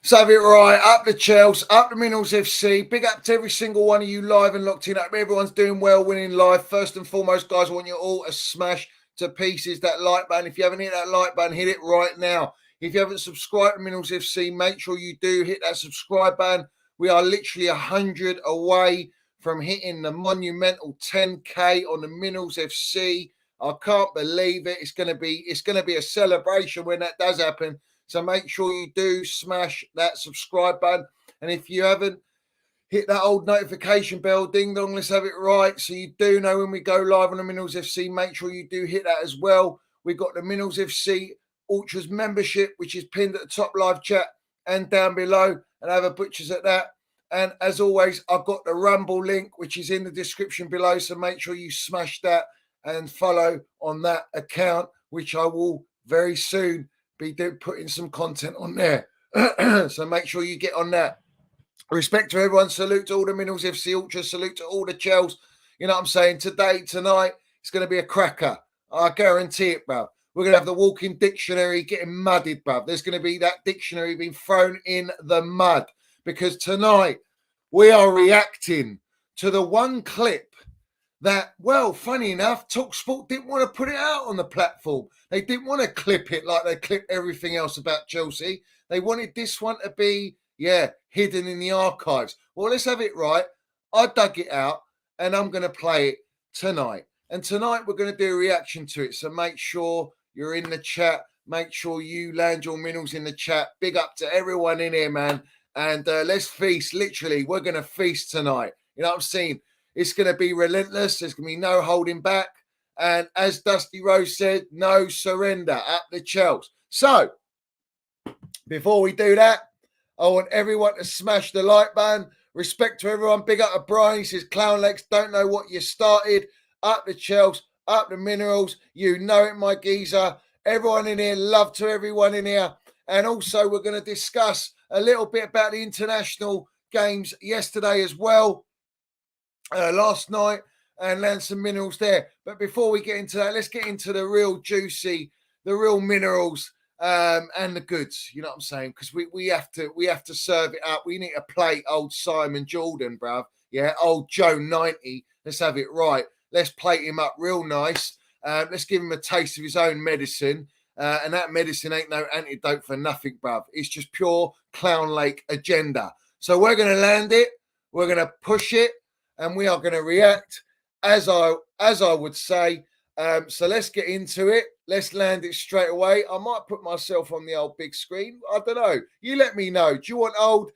So have it right. Up the Chels, up the Minerals FC. Big up to every single one of you live and locked in. Up. Everyone's doing well, winning live. First and foremost, guys, I want you all to smash to pieces that like button. If you haven't hit that like button, hit it right now. If you haven't subscribed to Minerals FC, make sure you do hit that subscribe button. We are literally 100 away from hitting the monumental 10K on the Minerals FC. I can't believe it. It's going to be a celebration when that does happen. So make sure you do smash that subscribe button. And if you haven't, hit that old notification bell, ding dong, let's have it right. So you do know when we go live on the Minerals FC, make sure you do hit that as well. We've got the Minerals FC Ultras membership, which is pinned at the top live chat and down below, and have a butchers at that. And as always, I've got the Rumble link, which is in the description below. So make sure you smash that and follow on that account, which I will very soon be putting some content on there. So make sure you get on that. Respect to everyone. Salute to all the Minerals FC Ultras. Salute to all the Chels. You know what I'm saying? Tonight, it's going to be a cracker. I guarantee it, bro. We're going to have the walking dictionary getting mudded, bro. There's going to be that dictionary being thrown in the mud. Because tonight, we are reacting to the one clip that, well, funny enough, TalkSport didn't want to put it out on the platform. They didn't want to clip it like they clip everything else about Chelsea. They wanted this one to be, hidden in the archives. Well, let's have it right. I dug it out, and I'm going to play it tonight. And tonight, we're going to do a reaction to it. So make sure you're in the chat. Make sure you land your minerals in the chat. Big up to everyone in here, man. And let's feast. Literally, we're going to feast tonight. You know what I'm saying? It's going to be relentless. There's going to be no holding back. And as Dusty Rose said, no surrender at the Chels. So, before we do that, I want everyone to smash the like button. Respect to everyone. Big up to Brian. He says, Clown Legs, don't know what you started. Up the Chels, up the Minerals. You know it, my geezer. Everyone in here, love to everyone in here. And also, we're going to discuss a little bit about the international games yesterday as well. Last night, and land some minerals there. But before we get into that, let's get into the real juicy, the real minerals and the goods. You know what I'm saying? Because we have to serve it up. We need to plate old Simon Jordan, bruv. Yeah, old Joe 90. Let's have it right. Let's plate him up real nice. Let's give him a taste of his own medicine. And that medicine ain't no antidote for nothing, bruv. It's just pure Clown Lake agenda. So we're going to land it. We're going to push it. And we are going to react, as I would say. So let's get into it. Let's land it straight away. I might put myself on the old big screen. I don't know. You let me know. Do you want old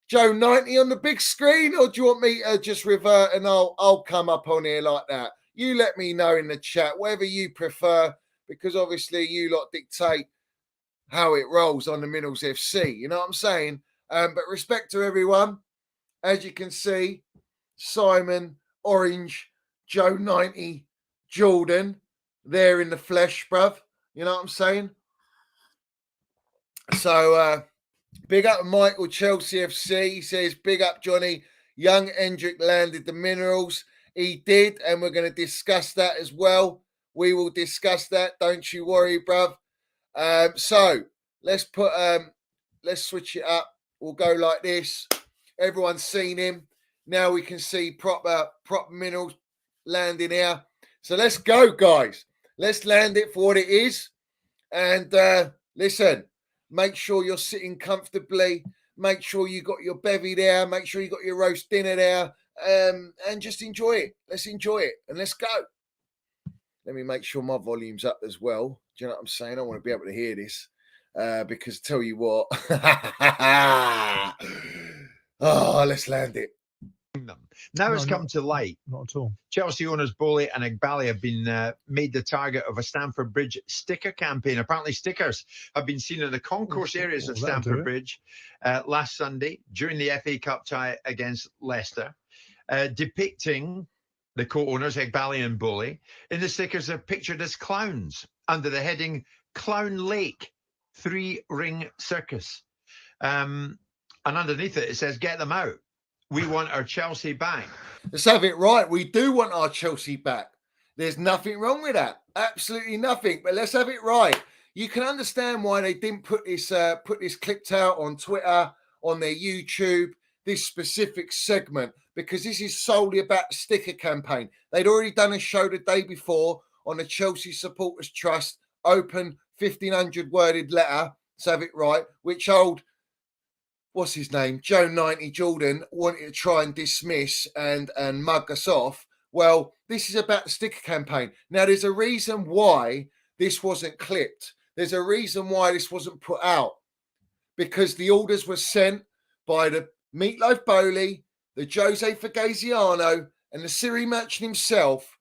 Joe 90 on the big screen, or do you want me to just revert and I'll come up on here like that? You let me know in the chat, whatever you prefer, because obviously you lot dictate how it rolls on the Minerals FC. You know what I'm saying? But respect to everyone. As you can see, Simon, Orange, Joe 90, Jordan, there in the flesh, bruv. You know what I'm saying? So, big up Michael, Chelsea FC. He says, big up Johnny. Young Hendrick landed the Minerals. He did, and we're going to discuss that as well. We will discuss that. Don't you worry, bruv. So, let's switch it up. We'll go like this. Everyone's seen him. Now we can see proper minerals landing here. So let's go, guys. Let's land it for what it is. And listen, make sure you're sitting comfortably. Make sure you got your bevy there. Make sure you got your roast dinner there. And just enjoy it. Let's enjoy it. And let's go. Let me make sure my volume's up as well. Do you know what I'm saying? I want to be able to hear this. Because tell you what. Let's land it. Now it's come to light. Not at all. Chelsea owners Bowley and Igbali have been made the target of a Stamford Bridge sticker campaign. Apparently, stickers have been seen in the concourse areas of Stamford Bridge last Sunday during the FA Cup tie against Leicester, depicting the co-owners, Igbali and Bowley. In the stickers, they're pictured as clowns under the heading Clown Lake 3-Ring Circus. And underneath it, it says, get them out. We want our Chelsea back. Let's have it right. We do want our Chelsea back. There's nothing wrong with that. Absolutely nothing. But let's have it right. you can understand why they didn't put this clipped out on Twitter, on their YouTube, this specific segment, because this is solely about the sticker campaign. They'd already done a show the day before on the Chelsea Supporters Trust open 1,500 worded letter, to have it right, which what's his name, Joe 90 Jordan wanted to try and dismiss and mug us off. Well, this is about the sticker campaign. Now, there's a reason why this wasn't clipped. There's a reason why this wasn't put out, because the orders were sent by the Meatloaf Bowley, the Jose Fagaziano, and the Siri Merchant himself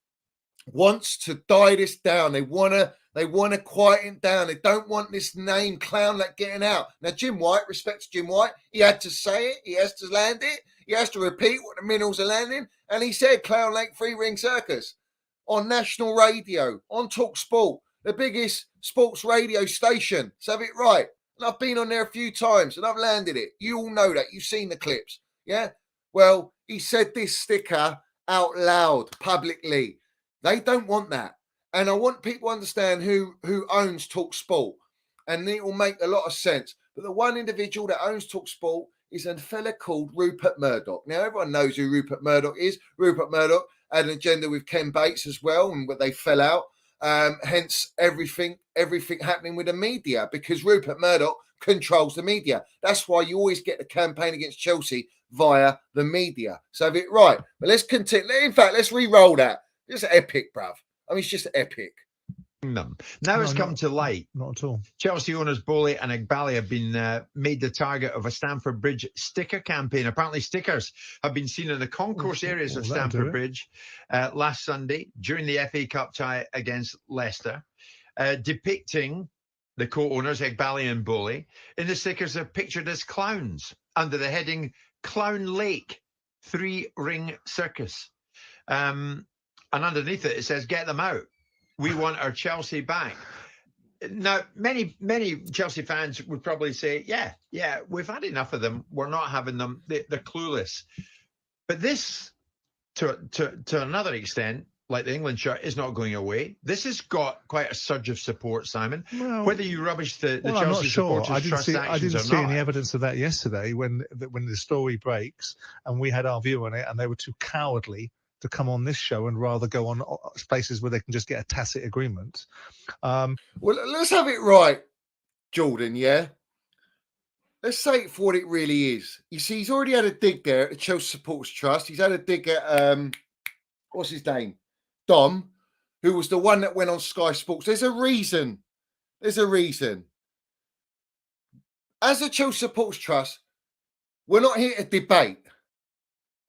wants to die this down. They want to quiet it down. They don't want this name Clown like getting out. Now, Jim White, respects Jim White. He had to say it. He has to land it. He has to repeat what the minerals are landing. And he said Clown Lake Free Ring Circus on national radio, on Talk Sport, the biggest sports radio station. So have it right. And I've been on there a few times and I've landed it. You all know that. You've seen the clips. Yeah? Well, he said this sticker out loud, publicly. They don't want that. And I want people to understand who owns Talk Sport. And it will make a lot of sense. But the one individual that owns Talk Sport is a fella called Rupert Murdoch. Now, everyone knows who Rupert Murdoch is. Rupert Murdoch had an agenda with Ken Bates as well, and they fell out. Hence, everything happening with the media, because Rupert Murdoch controls the media. That's why you always get the campaign against Chelsea via the media. So have it right. But let's continue. In fact, let's re-roll that. It's epic, bruv. I mean, it's just epic. Now it's come to light. Not at all. Chelsea owners Bowley and Igbali have been made the target of a Stamford Bridge sticker campaign. Apparently, stickers have been seen in the concourse areas of Stamford Bridge last Sunday during the FA Cup tie against Leicester, depicting the co-owners, Igbali and Bowley. In the stickers are pictured as clowns under the heading Clown Lake 3 Ring Circus. And underneath it says, "Get them out. We want our Chelsea back." Now, many Chelsea fans would probably say, yeah, we've had enough of them. We're not having them. They're clueless. But this, to another extent, like the England shirt, is not going away. This has got quite a surge of support, Simon. Well, whether you rubbish the Chelsea Supporters Trust actions or not. I didn't see any evidence of that yesterday when the story breaks and we had our view on it and they were too cowardly to come on this show and rather go on places where they can just get a tacit agreement. Well, let's have it right, Jordan, yeah? Let's say it for what it really is. You see, he's already had a dig there at the Chelsea Supporters Trust. He's had a dig at, what's his name? Dom, who was the one that went on Sky Sports. There's a reason. As a Chelsea Supporters Trust, we're not here to debate.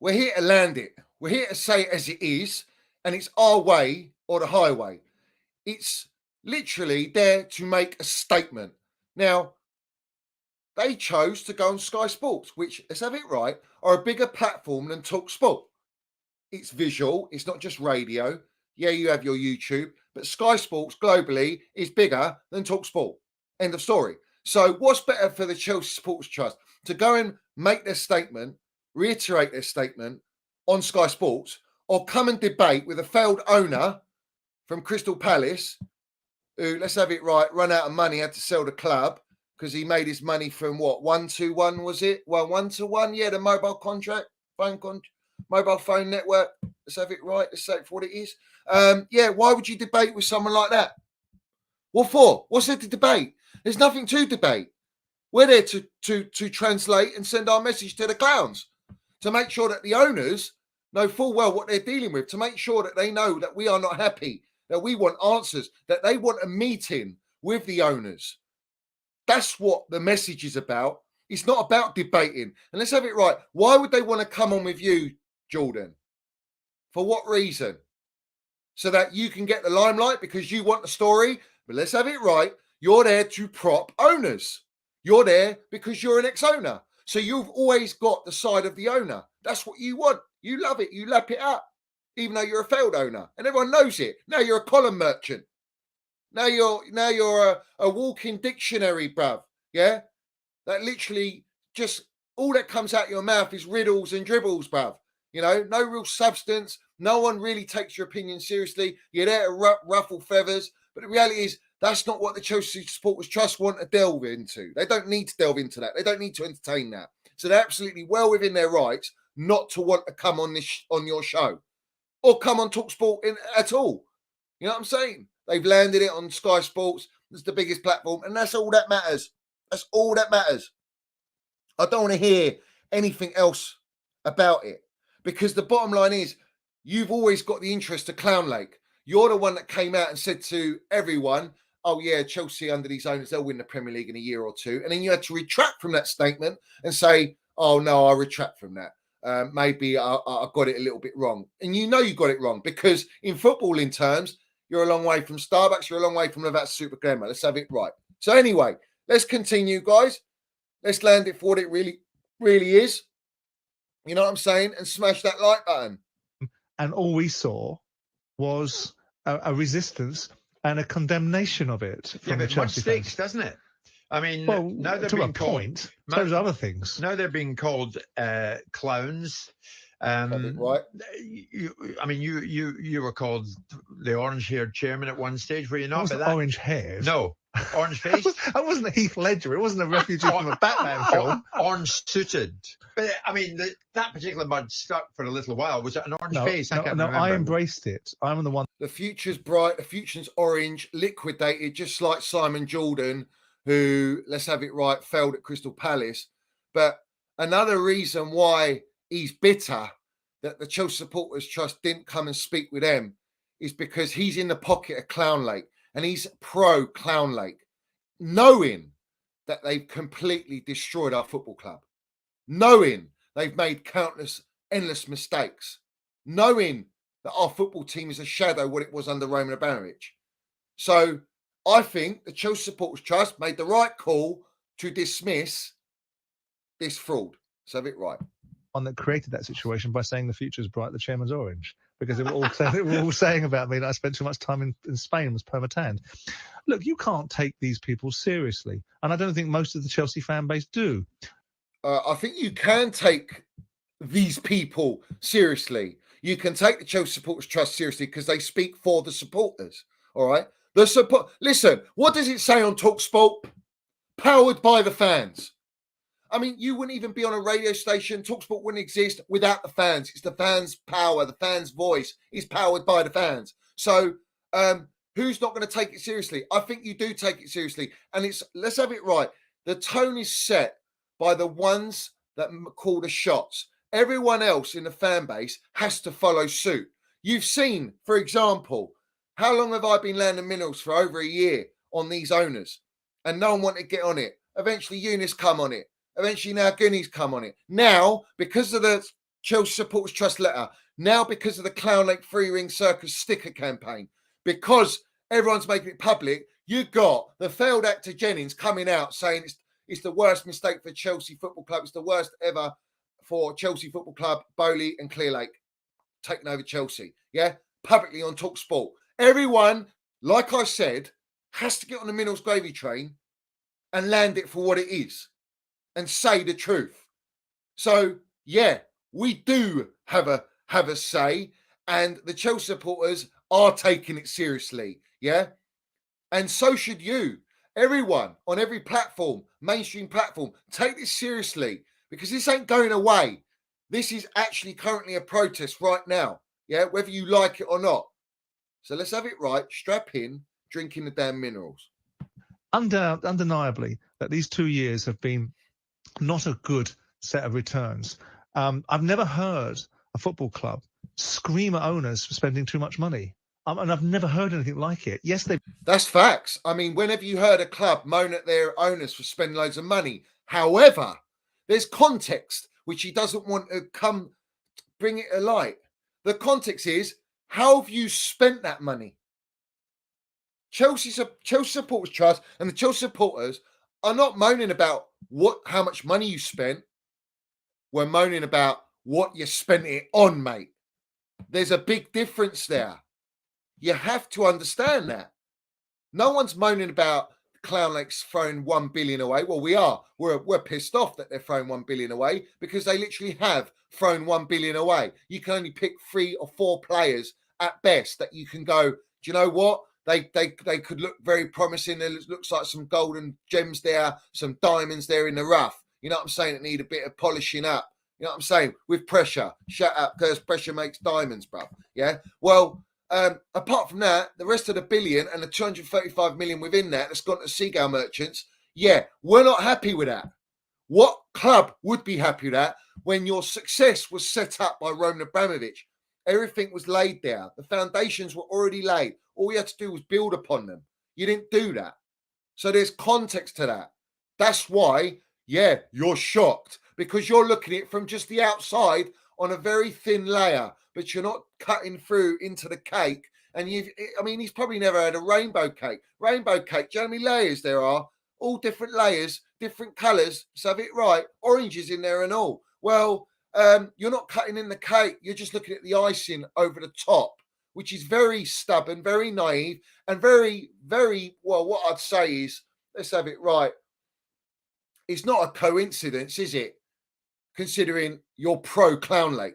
We're here to land it. We're here to say it as it is, and it's our way or the highway. It's literally there to make a statement. Now, they chose to go on Sky Sports, which, let's have it right, are a bigger platform than Talk Sport. It's visual. It's not just radio. Yeah, you have your YouTube, but Sky Sports globally is bigger than Talk Sport. End of story. So what's better for the Chelsea Supporters Trust? To go and make their statement, reiterate their statement on Sky Sports, or come and debate with a failed owner from Crystal Palace who, let's have it right, run out of money, had to sell the club because he made his money from what, 1-1, was it? Well, 1-1, yeah, the mobile contract, mobile phone network. Let's have it right. Let's say it for what it is. Yeah, why would you debate with someone like that? What for? What's there to debate? There's nothing to debate. We're there to translate and send our message to the clowns, to make sure that the owners know full well what they're dealing with, to make sure that they know that we are not happy, that we want answers, that they want a meeting with the owners. That's what the message is about. It's not about debating. And let's have it right. Why would they want to come on with you, Jordan? For what reason? So that you can get the limelight because you want the story. But let's have it right. You're there to prop owners. You're there because you're an ex-owner. So you've always got the side of the owner. That's what you want. You love it. You lap it up, even though you're a failed owner. And everyone knows it. Now you're a column merchant. Now you're a walking dictionary, bruv. Yeah? That literally just all that comes out your mouth is riddles and dribbles, bruv. You know, no real substance. No one really takes your opinion seriously. You're there to ruffle feathers. But the reality is That's not what the Chelsea Supporters Trust want to delve into. They don't need to delve into that. They don't need to entertain that. So they're absolutely well within their rights not to want to come on on your show or come on TalkSport at all. You know what I'm saying? They've landed it on Sky Sports. It's the biggest platform, and that's all that matters. That's all that matters. I don't want to hear anything else about it, because the bottom line is you've always got the interest of Clown Lake. You're the one that came out and said to everyone, oh, yeah, Chelsea under these owners, they'll win the Premier League in a year or two. And then you had to retract from that statement and say, oh, no, I retract from that. Maybe I got it a little bit wrong. And you know you got it wrong, because in footballing terms, you're a long way from Starbucks. You're a long way from that super glamour. Let's have it right. So anyway, let's continue, guys. Let's land it for what it really, really is. You know what I'm saying? And smash that like button. And all we saw was a resistance and a condemnation of it from the Chelsea fans. Sticks, doesn't it? I mean, well, now they're to being a called, point, those other things. Now they're being called clowns. Right. You were called the orange-haired chairman at one stage, were you not? Orange-haired? No, orange-faced. That wasn't Heath Ledger. It wasn't a refugee from a Batman film. Orange-suited. But I mean, that particular mud stuck for a little while. Was it an orange face? I can't remember. I embraced it. I'm the one. The future's bright. The future's orange, liquidated, just like Simon Jordan, who, let's have it right, failed at Crystal Palace. But another reason why he's bitter that the Chelsea Supporters Trust didn't come and speak with them is because he's in the pocket of Clown Lake, and he's pro Clown Lake, knowing that they've completely destroyed our football club, knowing they've made countless, endless mistakes, knowing that our football team is a shadow of what it was under Roman Abramovich. So I think the Chelsea Supporters Trust made the right call to dismiss this fraud. Let's have it right. One that created that situation by saying the future's bright, the chairman's orange, because they were all saying about me that I spent too much time in Spain, was perma-tanned. Look, you can't take these people seriously, and I don't think most of the Chelsea fan base do. I think you can take these people seriously. You can take the Chelsea Supporters Trust seriously because they speak for the supporters. All right, the support. Listen, what does it say on TalkSport? Powered by the fans. I mean, you wouldn't even be on a radio station. TalkSport wouldn't exist without the fans. It's the fans' power. The fans' voice is powered by the fans. So who's not going to take it seriously? I think you do take it seriously. And let's have it right. The tone is set by the ones that call the shots. Everyone else in the fan base has to follow suit. You've seen, for example, how long have I been landing minerals for over a year on these owners? And no one wanted to get on it. Eventually, Eunice come on it. Eventually, now Guinea's come on it. Now, because of the Chelsea Supporters Trust letter, now because of the Clown Lake Free Ring Circus sticker campaign, because everyone's making it public, you got the failed actor Jennings coming out saying it's the worst mistake for Chelsea Football Club. It's the worst ever for Chelsea Football Club, Bowley and Clear Lake taking over Chelsea. Yeah, publicly on TalkSport. Everyone, like I said, has to get on the Minerals gravy train and land it for what it is. And say the truth. So, yeah, we do have a say, and the Chelsea supporters are taking it seriously, yeah? And so should you. Everyone on every platform, mainstream platform, take this seriously, because this ain't going away. This is actually currently a protest right now, yeah, whether you like it or not. So let's have it right, strap in, drinking the damn minerals. Undeniably, that these 2 years have been not a good set of returns. I've never heard a football club scream at owners for spending too much money. And I've never heard anything like it. Yes, That's facts. I mean, whenever you heard a club moan at their owners for spending loads of money, however, there's context which he doesn't want to bring it to light. The context is, how have you spent that money? Chelsea Supporters Trust and the Chelsea supporters are not moaning about how much money you spent. We're moaning about what you spent it on, mate. There's a big difference there. You have to understand that. No one's moaning about Clown Lake's throwing 1 billion away. Well, we are. We're pissed off that they're throwing 1 billion away, because they literally have thrown 1 billion away. You can only pick 3 or 4 players at best that you can go, do you know what? They could look very promising. There looks like some golden gems there, some diamonds there in the rough. You know what I'm saying? That need a bit of polishing up. You know what I'm saying? With pressure. Shut up, because pressure makes diamonds, bruv. Yeah? Well, apart from that, the rest of the billion and the 235 million within that's gone to Seagull Merchants, yeah, we're not happy with that. What club would be happy with that when your success was set up by Roman Abramovich? Everything was laid there. The foundations were already laid. All you had to do was build upon them. You didn't do that. So there's context to that. That's why, yeah, you're shocked, because you're looking at it from just the outside on a very thin layer, but you're not cutting through into the cake. And he's probably never had a rainbow cake. Rainbow cake, do you know how many layers there are? All different layers, different colours. So have it right. Oranges in there and all. Well, you're not cutting in the cake. You're just looking at the icing over the top, which is very stubborn, very naive, and very, very, well, what I'd say is, let's have it right. It's not a coincidence, is it? Considering you're pro Clown Lake.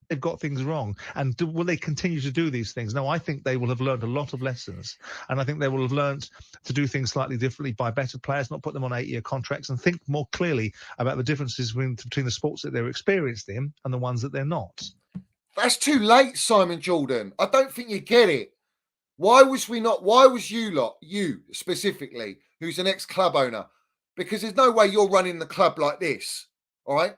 They've got things wrong. And will they continue to do these things? No, I think they will have learned a lot of lessons. And I think they will have learned to do things slightly differently, buy better players, not put them on 8-year contracts, and think more clearly about the differences between the sports that they're experienced in and the ones that they're not. That's too late, Simon Jordan. I don't think you get it. Why was you specifically, who's an ex-club owner? Because there's no way you're running the club like this, all right?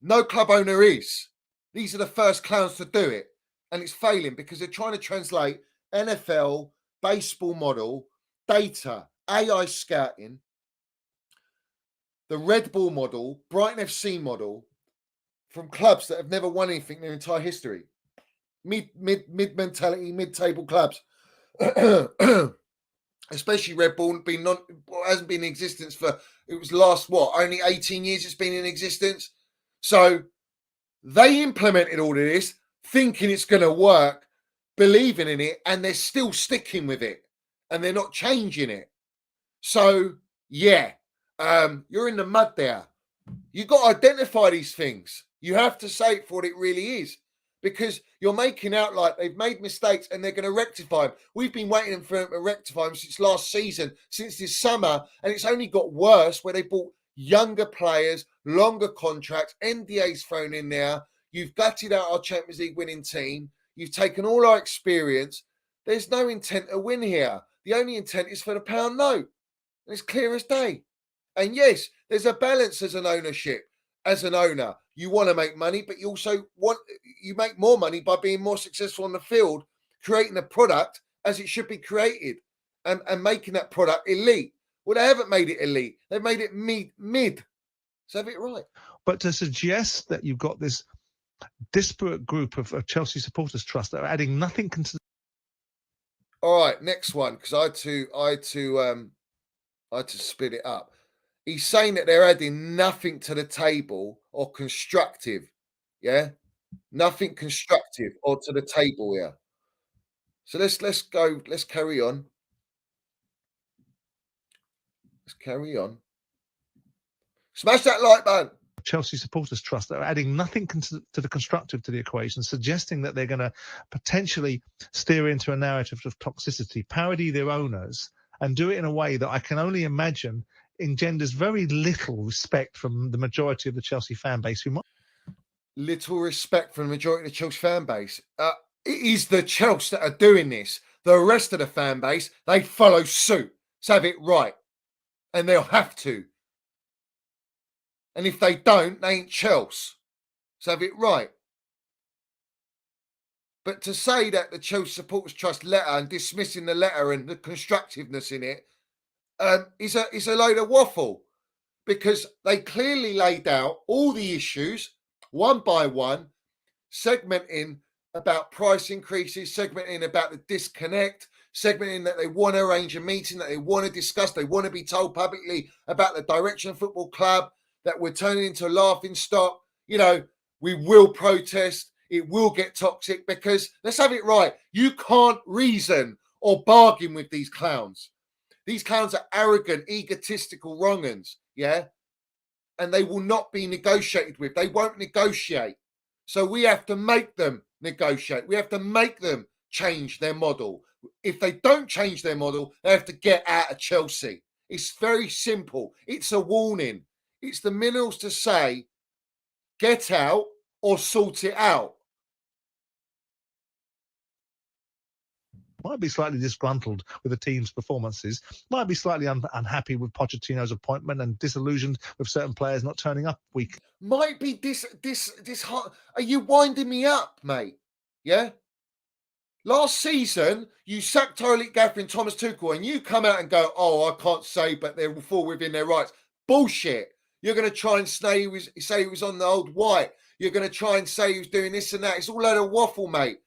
No club owner is. These are the first clowns to do it. And it's failing because they're trying to translate NFL, baseball model, data, AI scouting, the Red Bull model, Brighton FC model, from clubs that have never won anything in their entire history. Mid mentality, mid-table clubs. Especially Red Bull hasn't been in existence for, it was last, only 18 years it's been in existence. So they implemented all of this, thinking it's going to work, believing in it, and they're still sticking with it, and they're not changing it. So, yeah, you're in the mud there. You've got to identify these things. You have to say it for what it really is, because you're making out like they've made mistakes and they're going to rectify them. We've been waiting for them to rectify them since last season, since this summer, and it's only got worse where they bought younger players, longer contracts, NDAs thrown in there. You've gutted out our Champions League winning team. You've taken all our experience. There's no intent to win here. The only intent is for the pound note. And it's clear as day. And yes, there's a balance as an ownership. As an owner, you want to make money, but you also you make more money by being more successful on the field, creating a product as it should be created, and making that product elite. Well, they haven't made it elite. They've made it mid. So have it right. But to suggest that you've got this disparate group of Chelsea Supporters Trust that are adding nothing to... All right, next one, because I had to split it up. He's saying that they're adding nothing to the table or constructive. Yeah? Nothing constructive or to the table here. So let's carry on. Let's carry on. Smash that like button. Chelsea Supporters Trust that are adding nothing to the constructive to the equation, suggesting that they're going to potentially steer into a narrative of toxicity, parody their owners, and do it in a way that I can only imagine engenders very little respect from the majority of the Chelsea fan base. Little respect from the majority of the Chelsea fan base. It is the Chelsea that are doing this. The rest of the fan base, they follow suit. So have it right. And they'll have to. And if they don't, they ain't Chelsea. So have it right. But to say that the Chelsea Supporters Trust letter and dismissing the letter and the constructiveness in it is a load of waffle, because they clearly laid out all the issues one by one, segmenting about price increases, segmenting about the disconnect, segmenting that they want to arrange a meeting, that they want to discuss, they want to be told publicly about the direction of football club, that we're turning into a laughing stock. You know, we will protest. It will get toxic, because let's have it right. You can't reason or bargain with these clowns. These clowns are arrogant, egotistical wrong-uns, yeah? And they will not be negotiated with. They won't negotiate. So we have to make them negotiate. We have to make them change their model. If they don't change their model, they have to get out of Chelsea. It's very simple. It's a warning. It's the Minerals to say, get out or sort it out. Might be slightly disgruntled with the team's performances, might be slightly unhappy with Pochettino's appointment and disillusioned with certain players not turning up week. Might be this hard. Are you winding me up, mate? Yeah? Last season, you sacked our elite gaffer in Thomas Tuchel and you come out and go, oh, I can't say, but they will fall within their rights. Bullshit. You're going to try and say he was on the old white. You're going to try and say he was doing this and that. It's all a load of waffle, mate.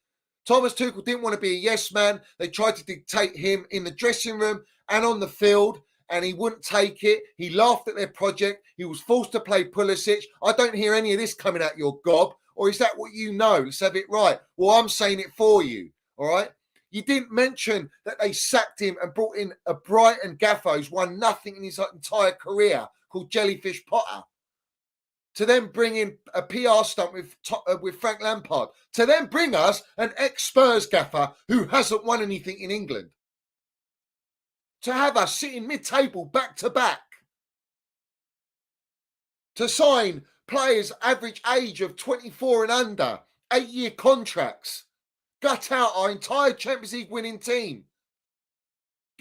Thomas Tuchel didn't want to be a yes man. They tried to dictate him in the dressing room and on the field, and he wouldn't take it. He laughed at their project. He was forced to play Pulisic. I don't hear any of this coming out your gob. Or is that what you know? Let's have it right. Well, I'm saying it for you. All right? You didn't mention that they sacked him and brought in a Brighton gaffer who's won nothing in his entire career called Jellyfish Potter. To then bring in a PR stunt with Frank Lampard. To then bring us an ex-Spurs gaffer who hasn't won anything in England. To have us sitting mid-table back to back. To sign players average age of 24 and under, 8-year contracts. Gut out our entire Champions League winning team.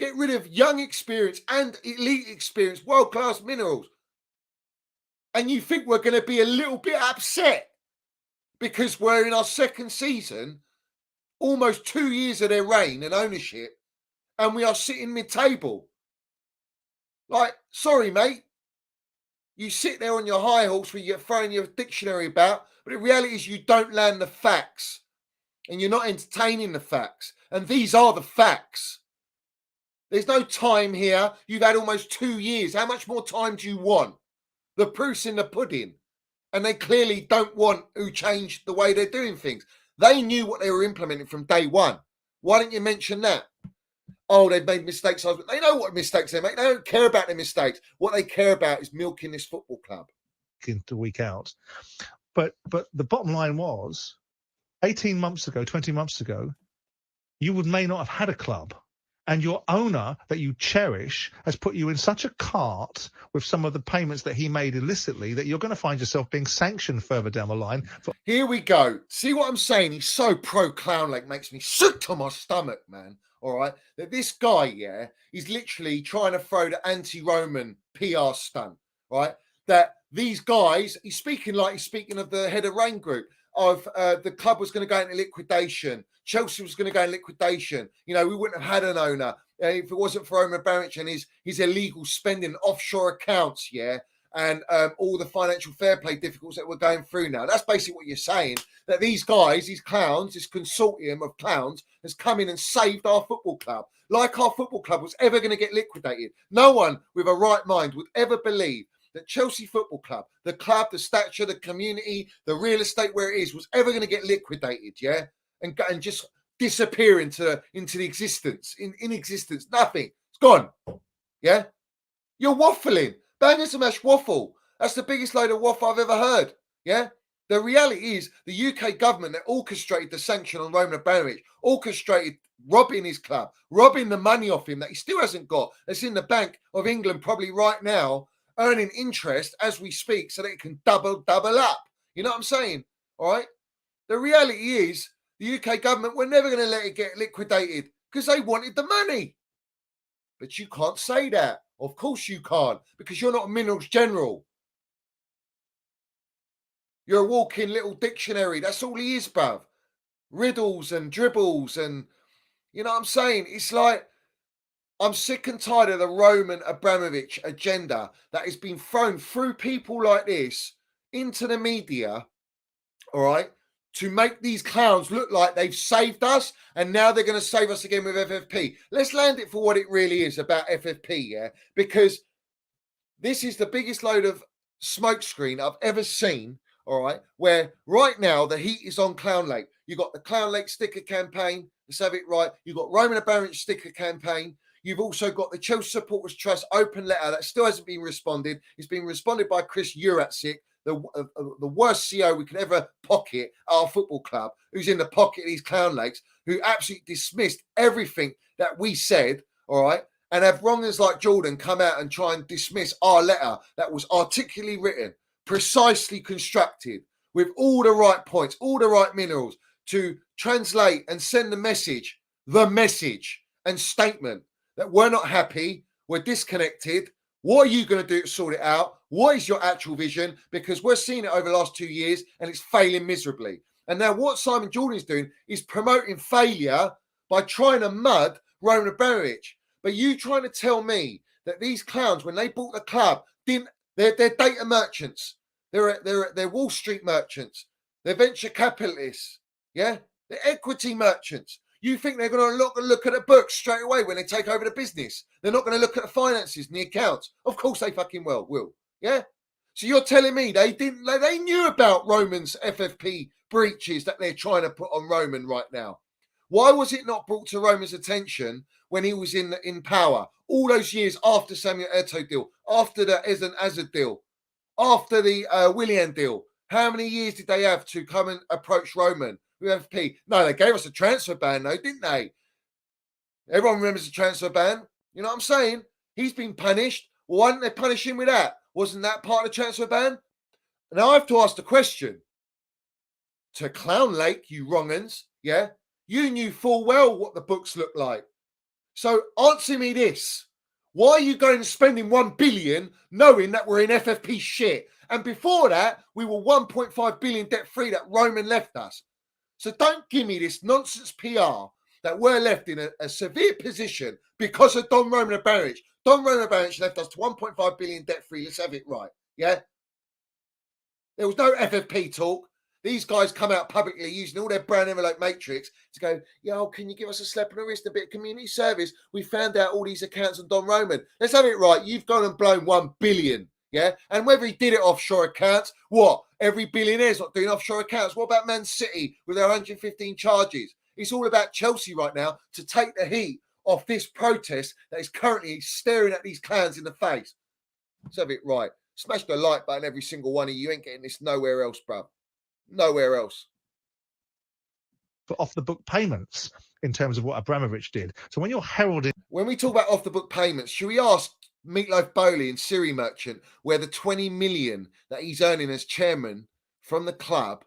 Get rid of young experience and elite experience, world-class Minerals. And you think we're going to be a little bit upset because we're in our second season, almost 2 years of their reign and ownership, and we are sitting mid-table. Like, sorry, mate. You sit there on your high horse where you're throwing your dictionary about, but the reality is you don't land the facts. And you're not entertaining the facts. And these are the facts. There's no time here. You've had almost 2 years. How much more time do you want? The proof's in the pudding. And they clearly don't want to change the way they're doing things. They knew what they were implementing from day one. Why don't you mention that? Oh, they've made mistakes. They know what mistakes they make. They don't care about their mistakes. What they care about is milking this football club. Into week out. But the bottom line was, 18 months ago, 20 months ago, you may not have had a club. And your owner that you cherish has put you in such a cart with some of the payments that he made illicitly that you're going to find yourself being sanctioned further down the line. Here we go. See what I'm saying? He's so pro-clown, like makes me sick to my stomach, man. All right? That this guy, yeah, he's literally trying to throw the anti-Roman PR stunt, right? That these guys, he's speaking of the head of Rain Group, of the club was going to go into liquidation. Chelsea was going to go in liquidation. You know, we wouldn't have had an owner if it wasn't for Roman Abramovich and his illegal spending offshore accounts, yeah, and all the financial fair play difficulties that we're going through now. That's basically what you're saying, that these guys, these clowns, this consortium of clowns has come in and saved our football club. Like our football club was ever going to get liquidated. No one with a right mind would ever believe that Chelsea Football Club, the club, the stature, the community, the real estate where it is, was ever going to get liquidated, yeah? And just disappear into the existence, in existence, nothing. It's gone, yeah? You're waffling. Bangers and mash waffle. That's the biggest load of waffle I've ever heard, yeah? The reality is the UK government that orchestrated the sanction on Roman Abramovich, orchestrated robbing his club, robbing the money off him that he still hasn't got. That's in the Bank of England probably right now, earning interest as we speak so that it can double up. You know what I'm saying? All right? The reality is the UK government were never going to let it get liquidated because they wanted the money. But you can't say that. Of course you can't, because you're not a Minerals general. You're a walking little dictionary. That's all he is, bruv. Riddles and dribbles and, you know what I'm saying? It's like, I'm sick and tired of the Roman Abramovich agenda that has been thrown through people like this into the media, all right, to make these clowns look like they've saved us and now they're going to save us again with FFP. Let's land it for what it really is about FFP, yeah? Because this is the biggest load of smokescreen I've ever seen, all right, where right now the heat is on Clown Lake. You've got the Clown Lake sticker campaign, let's have it right. You've got Roman Abramovich sticker campaign. You've also got the Chelsea Supporters Trust open letter that still hasn't been responded. It's been responded by Chris Uratsic, the worst CEO we could ever pocket at our football club, who's in the pocket of these clown lakes, who absolutely dismissed everything that we said, all right, and have wrongers like Jordan come out and try and dismiss our letter that was articulately written, precisely constructed, with all the right points, all the right minerals, to translate and send the message and statement that we're not happy, we're disconnected. What are you going to do to sort it out? What is your actual vision? Because we're seeing it over the last 2 years and it's failing miserably. And now what Simon Jordan is doing is promoting failure by trying to mud Roman Abramovich. But you trying to tell me that these clowns, when they bought the club, they're data merchants. They're Wall Street merchants. They're venture capitalists. Yeah? They're equity merchants. You think they're going to look at the books straight away when they take over the business? They're not going to look at the finances and the accounts. Of course they fucking will. Yeah? So you're telling me they knew about Roman's FFP breaches that they're trying to put on Roman right now? Why was it not brought to Roman's attention when he was in power? All those years after Samuel Eto'o deal, after the Eden Hazard deal, after the Willian deal. How many years did they have to come and approach Roman with FFP? No, they gave us a transfer ban, though, didn't they? Everyone remembers the transfer ban. You know what I'm saying? He's been punished. Well, why didn't they punish him with that? Wasn't that part of the transfer ban? Now I have to ask the question. To Clown Lake, you wrong-uns, yeah? You knew full well what the books looked like. So answer me this. Why are you going and spending 1 billion knowing that we're in FFP shit? And before that, we were 1.5 billion debt-free that Roman left us. So don't give me this nonsense PR that we're left in a severe position because of Don Roman Abramovich. Don Roman Abramovich left us to 1.5 billion debt-free. Let's have it right, yeah? There was no FFP talk. These guys come out publicly using all their brown envelope matrix to go, yo, can you give us a slap on the wrist, a bit of community service? We found out all these accounts on Don Roman. Let's have it right. You've gone and blown 1 billion, yeah? And whether he did it offshore accounts, what? Every billionaire's not doing offshore accounts. What about Man City with their 115 charges? It's all about Chelsea right now to take the heat off this protest that is currently staring at these clowns in the face. Let's have it right. Smash the like button, every single one of you. You ain't getting this nowhere else, bruv. Nowhere else. For off-the-book payments in terms of what Abramovich did. So when you're heralding... When we talk about off-the-book payments, should we ask Meatloaf Bowley and Siri Merchant where the 20 million that he's earning as chairman from the club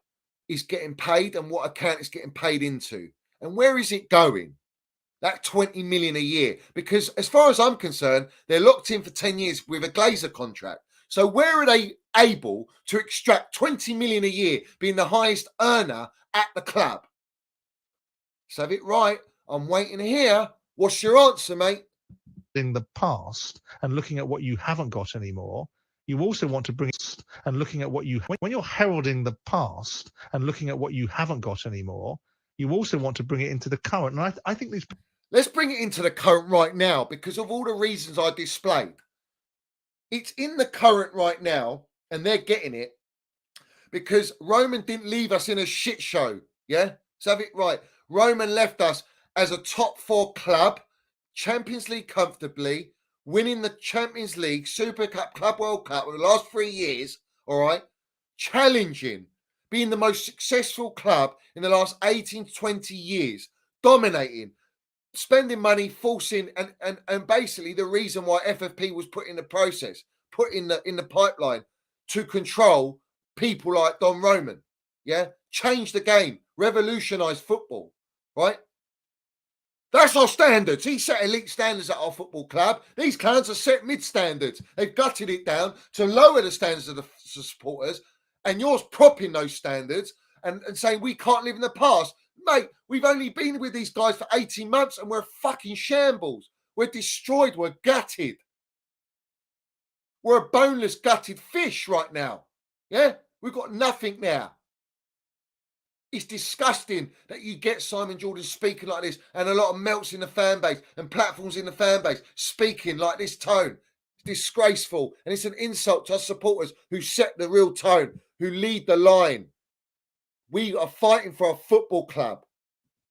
is getting paid and what account it's getting paid into? And where is it going? That 20 million a year. Because as far as I'm concerned, they're locked in for 10 years with a Glazer contract. So where are they able to extract 20 million a year, being the highest earner at the club? So have it right. I'm waiting here. What's your answer, mate? In the past and looking at what you haven't got anymore, you also want to bring and looking at what you... When you're heralding the past and looking at what you haven't got anymore, you also want to bring it into the current. And I think these... Let's bring it into the current right now because of all the reasons I displayed. It's in the current right now, and they're getting it because Roman didn't leave us in a shit show. Yeah? So have it right. Roman left us as a top 4 club, Champions League comfortably, winning the Champions League, Super Cup, Club World Cup over the last 3 years, all right? Challenging, being the most successful club in the last 18 to 20 years, dominating, spending money, forcing, and basically the reason why FFP was put in the process, put in the pipeline to control people like Don Roman. Yeah, change the game, revolutionize football, right? That's our standards. He set elite standards at our football club. These clowns are set mid standards. They've gutted it down to lower the standards of the supporters, and you're propping those standards and saying we can't live in the past. Mate, we've only been with these guys for 18 months and we're fucking shambles. We're destroyed. We're gutted. We're a boneless, gutted fish right now. Yeah? We've got nothing now. It's disgusting that you get Simon Jordan speaking like this and a lot of melts in the fan base and platforms in the fan base speaking like this tone. It's disgraceful. And it's an insult to us supporters who set the real tone, who lead the line. We are fighting for a football club.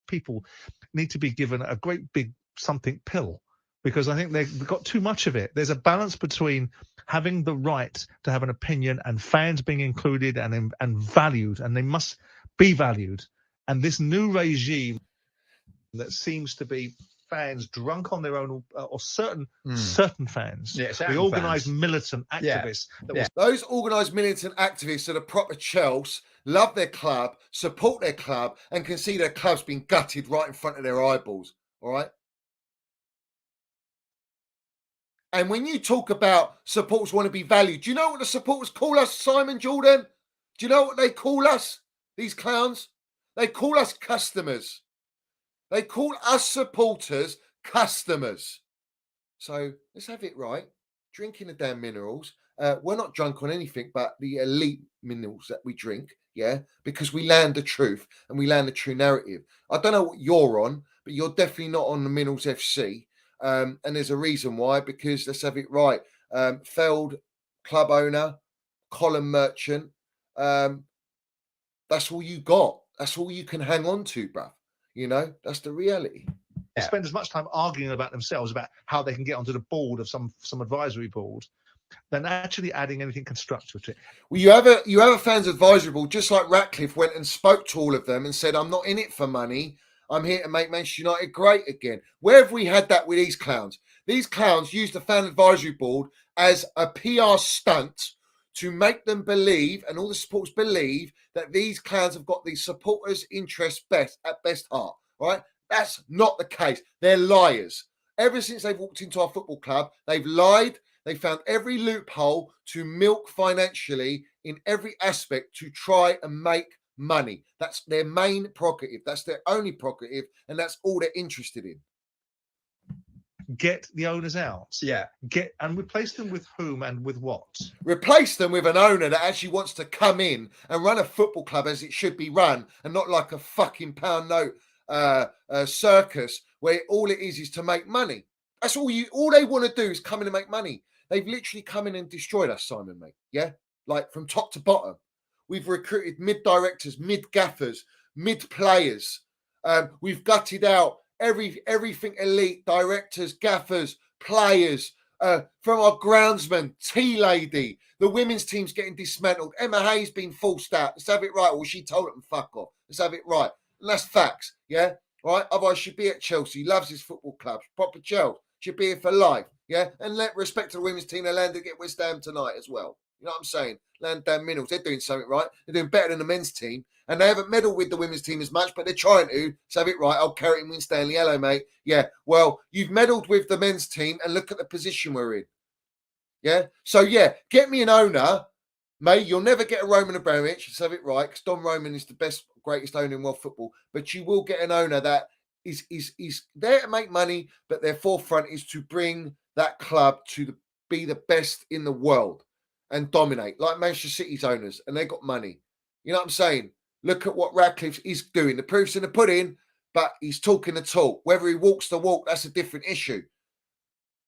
People need to be given a great big something pill because I think they've got too much of it. There's a balance between having the right to have an opinion and fans being included and valued, and they must be valued. And this new regime that seems to be fans drunk on their own, or certain fans, the organised militant activists. Those organised militant activists are the proper Chels, love their club, support their club, and can see their club's been gutted right in front of their eyeballs. All right. And when you talk about supporters want to be valued, do you know what the supporters call us, Simon Jordan? Do you know what they call us, these clowns? They call us customers. They call us supporters customers. So let's have it right. Drinking the damn minerals. We're not drunk on anything but the elite minerals that we drink, yeah? Because we land the truth and we land the true narrative. I don't know what you're on, but you're definitely not on the Minerals FC. And there's a reason why, because let's have it right. Failed club owner, Colin Merchant. That's all you got. That's all you can hang on to, bruv. You know, that's the reality. They spend as much time arguing about themselves, about how they can get onto the board of some advisory board, than actually adding anything constructive to it. Well, you have a fans advisory board, just like Ratcliffe went and spoke to all of them and said, I'm not in it for money. I'm here to make Manchester United great again. Where have we had that with these clowns? These clowns use the fan advisory board as a PR stunt to make them believe, and all the supporters believe, that these clowns have got the supporters' interest at best heart. Right? That's not the case. They're liars. Ever since they've walked into our football club, they've lied. They found every loophole to milk financially in every aspect to try and make money. That's their main prerogative. That's their only prerogative, and that's all they're interested in. Get the owners out. Yeah. And replace them with whom and with what? Replace them with an owner that actually wants to come in and run a football club as it should be run, and not like a fucking pound note circus where all it is to make money. That's all they want to do is come in and make money. They've literally come in and destroyed us, Simon, mate. Yeah? Like from top to bottom. We've recruited mid-directors, mid-gaffers, mid-players. We've gutted out everything elite, directors, gaffers, players, from our groundsman, T-Lady. The women's team's getting dismantled. Emma Hayes been forced out. Let's have it right. Well, she told them, fuck off. Let's have it right. And that's facts, yeah? Right? Otherwise, she'd be at Chelsea. Loves his football club. Proper Chelsea. Should be here for life, yeah? And let respect to the women's team. They landed get West Ham tonight as well. You know what I'm saying? Land damn Minerals. They're doing something right. They're doing better than the men's team. And they haven't meddled with the women's team as much, but they're trying to. So have it right. I'll carry it and win Stanley. Hello, mate. Yeah. Well, you've meddled with the men's team and look at the position we're in. Yeah. So, yeah, get me an owner, mate. You'll never get a Roman Abramovich. Let's have it right. Because Don Roman is the best, greatest owner in world football. But you will get an owner that is there to make money, but their forefront is to bring that club to be the best in the world and dominate, like Manchester City's owners, and they got money. You know what I'm saying? Look at what Ratcliffe is doing. The proof's in the pudding, but he's talking the talk. Whether he walks the walk, that's a different issue.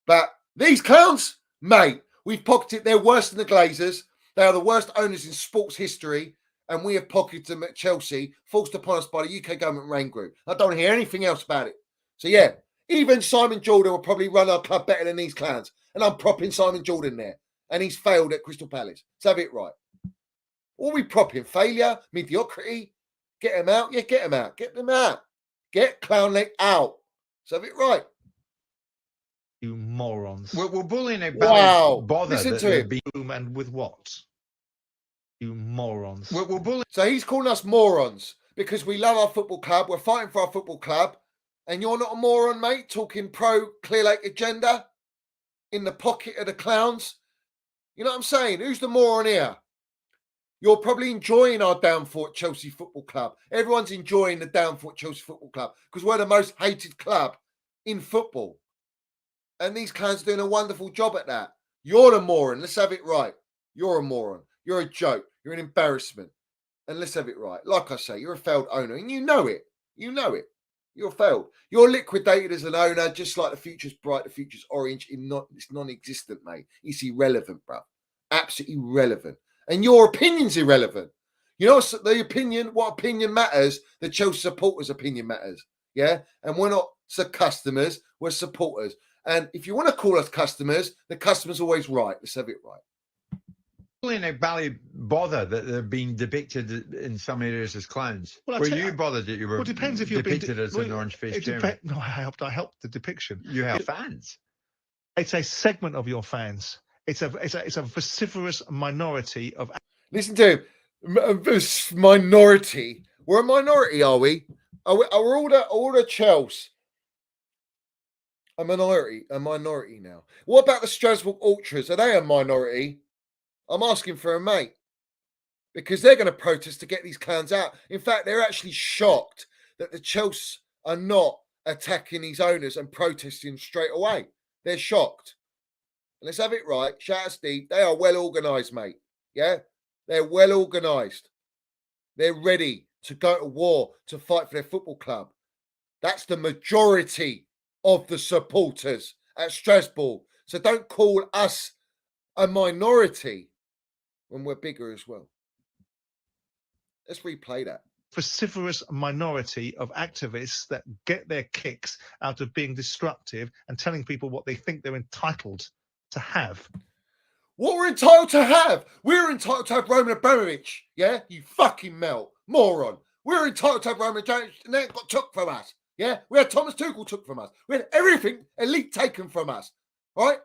But these clowns, mate, we've pocketed. They're worse than the Glazers. They are the worst owners in sports history. And we have pocketed them at Chelsea, forced upon us by the UK government Rain Group. I don't hear anything else about it. So, yeah, even Simon Jordan will probably run our club better than these clowns. And I'm propping Simon Jordan there. And he's failed at Crystal Palace. Let's have it right. What are we propping? Failure? Mediocrity? Get them out? Yeah, get them out. Get them out. Get Clownley out. Let's have it right. You morons. We're bullying a wow. Bother listen to him. Whom and with what? You morons. We're bullying. So he's calling us morons because we love our football club. We're fighting for our football club. And you're not a moron, mate, talking pro-Clear Lake agenda in the pocket of the clowns. You know what I'm saying? Who's the moron here? You're probably enjoying our downfall at Chelsea Football Club. Everyone's enjoying the downfall at Chelsea Football Club because we're the most hated club in football. And these clowns are doing a wonderful job at that. You're the moron. Let's have it right. You're a moron. You're a joke. You're an embarrassment. And let's have it right. Like I say, you're a failed owner. And you know it. You know it. You're failed. You're liquidated as an owner, just like the future's bright, the future's orange. It's non-existent, mate. It's irrelevant, bro. Absolutely irrelevant. And your opinion's irrelevant. You know what opinion matters? The Chelsea supporters' opinion matters. Yeah? And we're not customers, we're supporters. And if you want to call us customers, the customer's always right. Let's have it right. And Bally bother that they're being depicted in some areas as clowns. Well, Were you bothered that you were depends if you're depicted as an orange-faced chairman? No, I helped the depiction. You have fans. It's a segment of your fans. It's a vociferous minority of. Listen to him. This minority. We're a minority, are we? Are all the Chels a minority now? What about the Strasbourg Ultras? Are they a minority? I'm asking for a mate, because they're going to protest to get these clowns out. In fact, they're actually shocked that the Chelsea are not attacking these owners and protesting straight away. They're shocked. And let's have it right. Shout out Steve. They are well organised, mate. Yeah? They're well organised. They're ready to go to war to fight for their football club. That's the majority of the supporters at Strasbourg. So don't call us a minority when we're bigger as well. Let's replay that. Vociferous minority of activists that get their kicks out of being destructive and telling people what they think they're entitled to have. What we're entitled to have? We're entitled to have Roman Abramovich. Yeah, you fucking melt, moron. We're entitled to have Roman Abramovich, and that got took from us. Yeah, we had Thomas Tuchel took from us. We had everything elite taken from us. Right?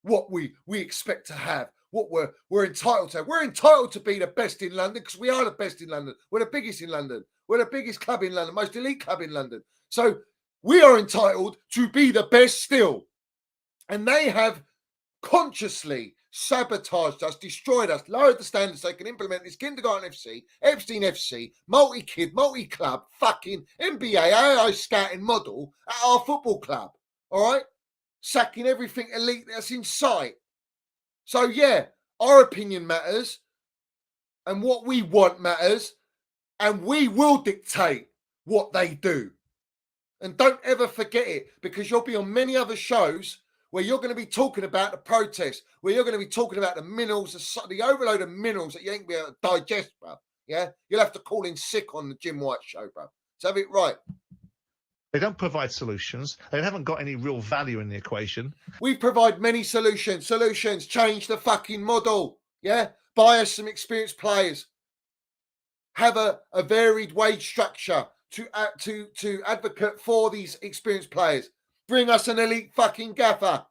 What we expect to have. What we're entitled to have. We're entitled to be the best in London because we are the best in London. We're the biggest in London. We're the biggest club in London, most elite club in London. So we are entitled to be the best still. And they have consciously sabotaged us, destroyed us, lowered the standards so they can implement this kindergarten FC, Epstein FC, multi-kid, multi-club, fucking NBA, AI scouting model at our football club. All right? Sacking everything elite that's in sight. So, yeah, our opinion matters, and what we want matters, and we will dictate what they do. And don't ever forget it, because you'll be on many other shows where you're going to be talking about the protests, where you're going to be talking about the minerals, the overload of minerals that you ain't going to be able to digest, bro. Yeah? You'll have to call in sick on the Jim White show, bro. So have it right. They don't provide solutions. They haven't got any real value in the equation. We provide many solutions. Change the fucking model. Yeah? Buy us some experienced players. Have a varied wage structure to advocate for these experienced players. Bring us an elite fucking gaffer.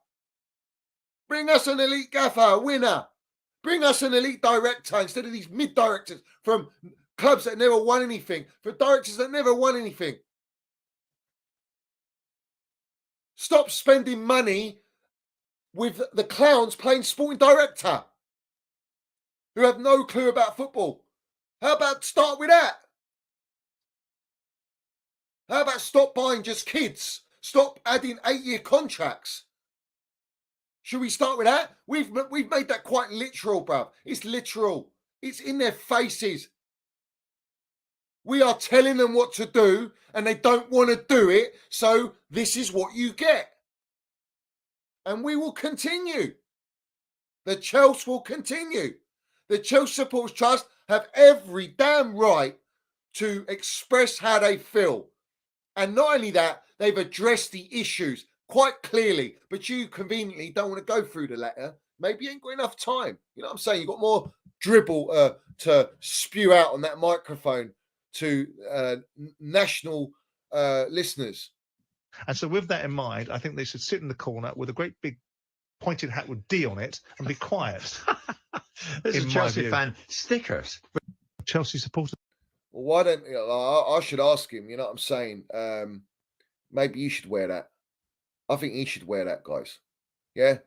Bring us an elite gaffer, a winner. Bring us an elite director instead of these mid-directors from clubs that never won anything, for directors that never won anything. Stop spending money with the clowns playing sporting director who have no clue about football. How about start with that? How about stop buying just kids? Stop adding 8-year contracts. Should we start with that? We've made that quite literal, bruv. It's literal. It's in their faces. We are telling them what to do, and they don't want to do it, so this is what you get. And we will continue. The Chels will continue. The Chelsea Supporters Trust have every damn right to express how they feel. And not only that, they've addressed the issues quite clearly, but you conveniently don't want to go through the letter. Maybe you ain't got enough time. You know what I'm saying? You've got more dribble to spew out on that microphone to national listeners. And so with that in mind, I think they should sit in the corner with a great big pointed hat with D on it and be quiet. This is a Chelsea fan. Stickers. Chelsea supporters. Well, why don't I should ask him, you know what I'm saying? Maybe you should wear that. I think he should wear that, guys. Yeah?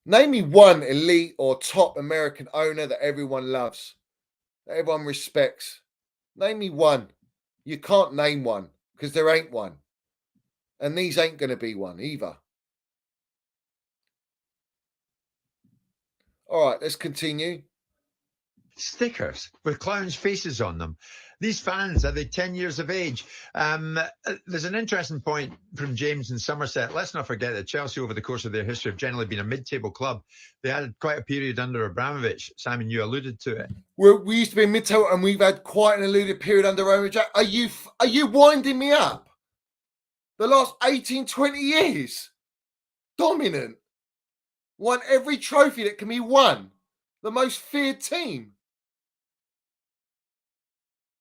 Name me one elite or top American owner that everyone loves, that everyone respects. Name me one. You can't name one because there ain't one. And these ain't going to be one either. All right, let's continue. Stickers with clowns' faces on them. These fans, are they 10 years of age? There's an interesting point from James in Somerset. Let's not forget that Chelsea, over the course of their history, have generally been a mid-table club. They had quite a period under Abramovich. Simon, you alluded to it. We used to be mid-table, and we've had quite an alluded period under Abramovich. Are you winding me up? the last 18, 20 years. Dominant. Won every trophy that can be won. The most feared team.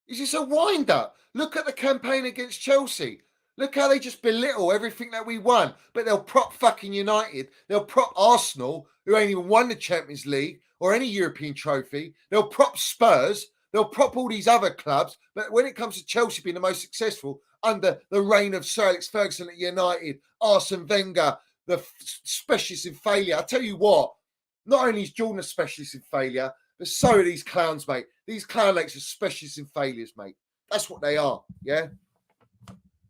Is this a wind-up? Look at the campaign against Chelsea. Look how they just belittle everything that we won. But they'll prop fucking United. They'll prop Arsenal, who ain't even won the Champions League or any European trophy. They'll prop Spurs. They'll prop all these other clubs. But when it comes to Chelsea being the most successful under the reign of Sir Alex Ferguson at United, Arsene Wenger, the specialist in failure. I tell you what, not only is Jordan a specialist in failure, but so are these clowns, mate. These clownlets are specialists in failures, mate. That's what they are, yeah?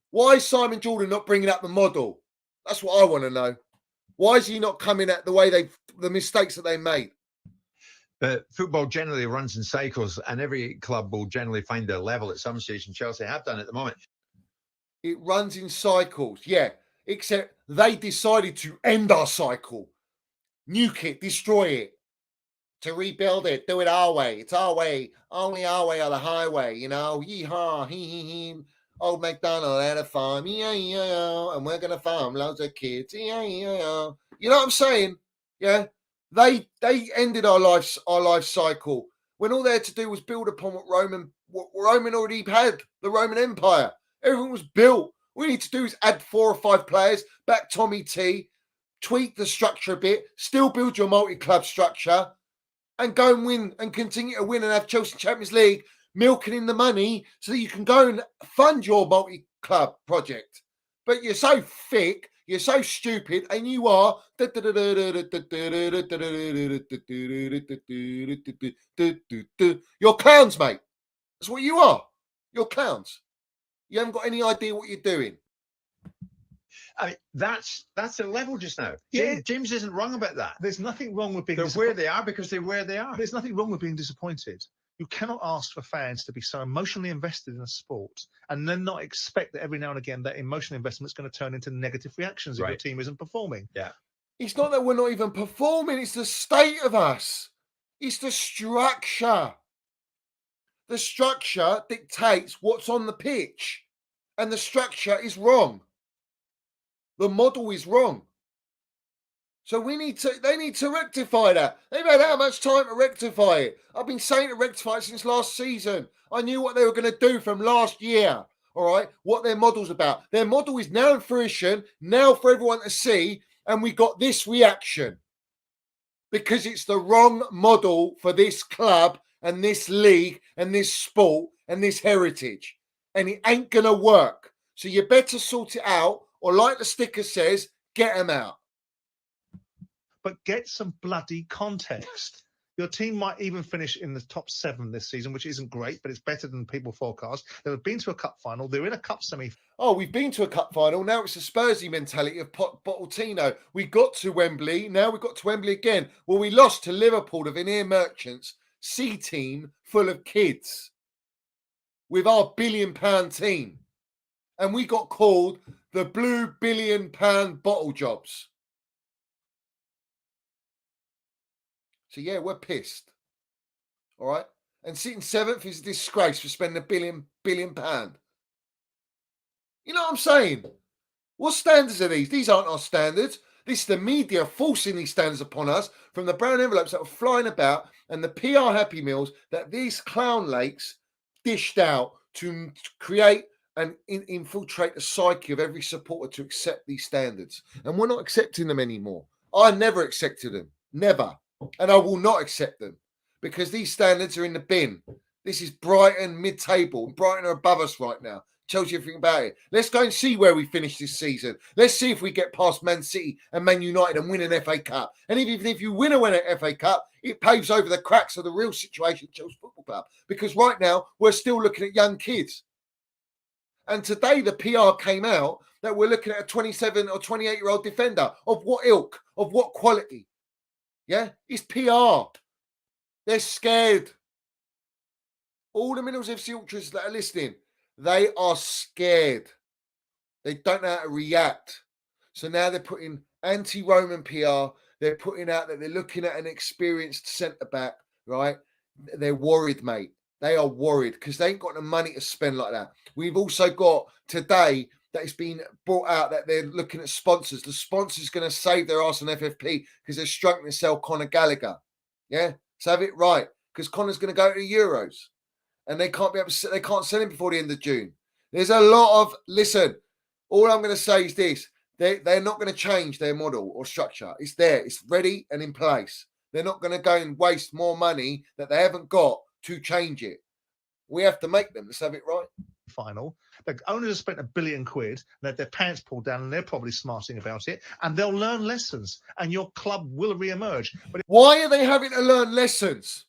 Why is Simon Jordan not bringing up the model? That's what I want to know. Why is he not coming at the way the mistakes that they made? But football generally runs in cycles, and every club will generally find their level at some stage, and Chelsea have done at the moment. It runs in cycles, yeah, except they decided to end our cycle. Nuke it, destroy it. To rebuild it, do it our way. It's our way. Only our way or the highway, you know. Yee-haw, hee-hee-hee. Old MacDonald had a farm, yeah, and we're going to farm loads of kids, yeah. You know what I'm saying? Yeah. They ended our life cycle when all they had to do was build upon what Roman already had, the Roman Empire. Everything was built. All we need to do is add 4 or 5 players, back Tommy T, tweak the structure a bit, still build your multi-club structure, and go and win and continue to win and have Chelsea Champions League milking in the money so that you can go and fund your multi-club project. But you're so thick, you're so stupid, and you are you're clowns, mate. That's what you are. You're clowns. You haven't got any idea what you're doing. I mean, that's a level just now. Yeah. James isn't wrong about that. There's nothing wrong with being They're where they are because they're where they are. There's nothing wrong with being disappointed. You cannot ask for fans to be so emotionally invested in a sport and then not expect that every now and again that emotional investment is going to turn into negative reactions if your team isn't performing. Yeah. It's not that we're not even performing. It's the state of us. It's the structure. The structure dictates what's on the pitch. And the structure is wrong. The model is wrong. So they need to rectify that. They've had how much time to rectify it? I've been saying to rectify it since last season. I knew what they were going to do from last year. All right, what their model's about. Their model is now in fruition, now for everyone to see, and we got this reaction. Because it's the wrong model for this club and this league and this sport and this heritage. And it ain't going to work. So you better sort it out, or like the sticker says, get them out. But get some bloody context. Your team might even finish in the top 7 this season, which isn't great, but it's better than people forecast. They've been to a cup final. They're in a cup semi. Oh, we've been to a cup final. Now it's a Spursy mentality of Pochettino. We got to Wembley. Now we've got to Wembley again. Well, we lost to Liverpool, the Veneer Merchants, C team full of kids with our £1 billion team. And we got called the Blue £1 billion bottle jobs. So, yeah, we're pissed. All right? And sitting 7th is a disgrace for spending £1 billion. You know what I'm saying? What standards are these? These aren't our standards. This is the media forcing these standards upon us from the brown envelopes that were flying about and the PR Happy Meals that these clown lakes dished out to create and infiltrate the psyche of every supporter to accept these standards. And we're not accepting them anymore. I never accepted them. Never. And I will not accept them because these standards are in the bin. This is Brighton mid-table. And Brighton are above us right now. Tells you everything about it. Let's go and see where we finish this season. Let's see if we get past Man City and Man United and win an FA Cup. And even if you win an FA Cup, it paves over the cracks of the real situation at Chelsea Football Club. Because right now, we're still looking at young kids. And today, the PR came out that we're looking at a 27 or 28-year-old defender. Of what ilk? Of what quality? Yeah, it's PR. They're scared. All the Minerals FC ultras that are listening, they are scared. They don't know how to react. So now they're putting anti-Roman PR. They're putting out that they're looking at an experienced centre-back, right? They're worried, mate. They are worried because they ain't got the money to spend like that. We've also got today that it's been brought out that they're looking at sponsors. The sponsor's going to save their arse on FFP because they're struggling to sell Conor Gallagher. Yeah, so have it right, because Conor's going to go to the Euros, and they can't they can't sell him before the end of June. There's a lot of listen. All I'm going to say is this: they're not going to change their model or structure. It's there, it's ready and in place. They're not going to go and waste more money that they haven't got to change it. We have to make them. Let's have it right. Final. The owners have spent £1 billion and had their pants pulled down, and they're probably smarting about it, and they'll learn lessons, and your club will re-emerge. But why are they having to learn lessons?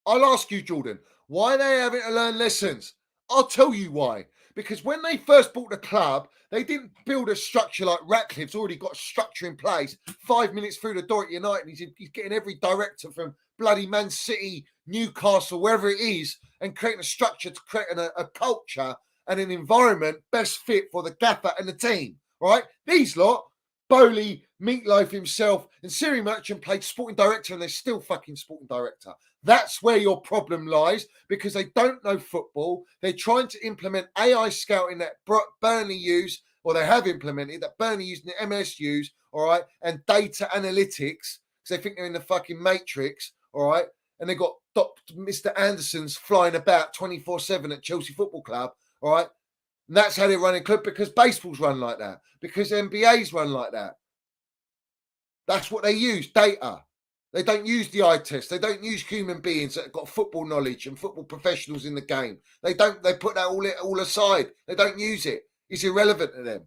I'll ask you, Jordan. Why are they having to learn lessons? I'll tell you why. Because when they first bought the club, they didn't build a structure like Ratcliffe's already got a structure in place. 5 minutes through the door at United, he's getting every director from bloody Man City, Newcastle, wherever it is, and creating a structure to create a culture and an environment best fit for the gaffer and the team, right? These lot, Bowley, Meatloaf himself, and Siri Merchant played sporting director, and they're still fucking sporting director. That's where your problem lies, because they don't know football. They're trying to implement AI scouting that Burnley use, or they have implemented, that Burnley use and the MLS use, all right, and data analytics, because they think they're in the fucking matrix, all right, and they've got Mr. Anderson's flying about 24/7 at Chelsea Football Club, all right, and that's how they run a club, because baseball's run like that, because NBA's run like that. That's what they use, data. They don't use the eye test. They don't use human beings that have got football knowledge and football professionals in the game. They put that all aside. They don't use it. It's irrelevant to them.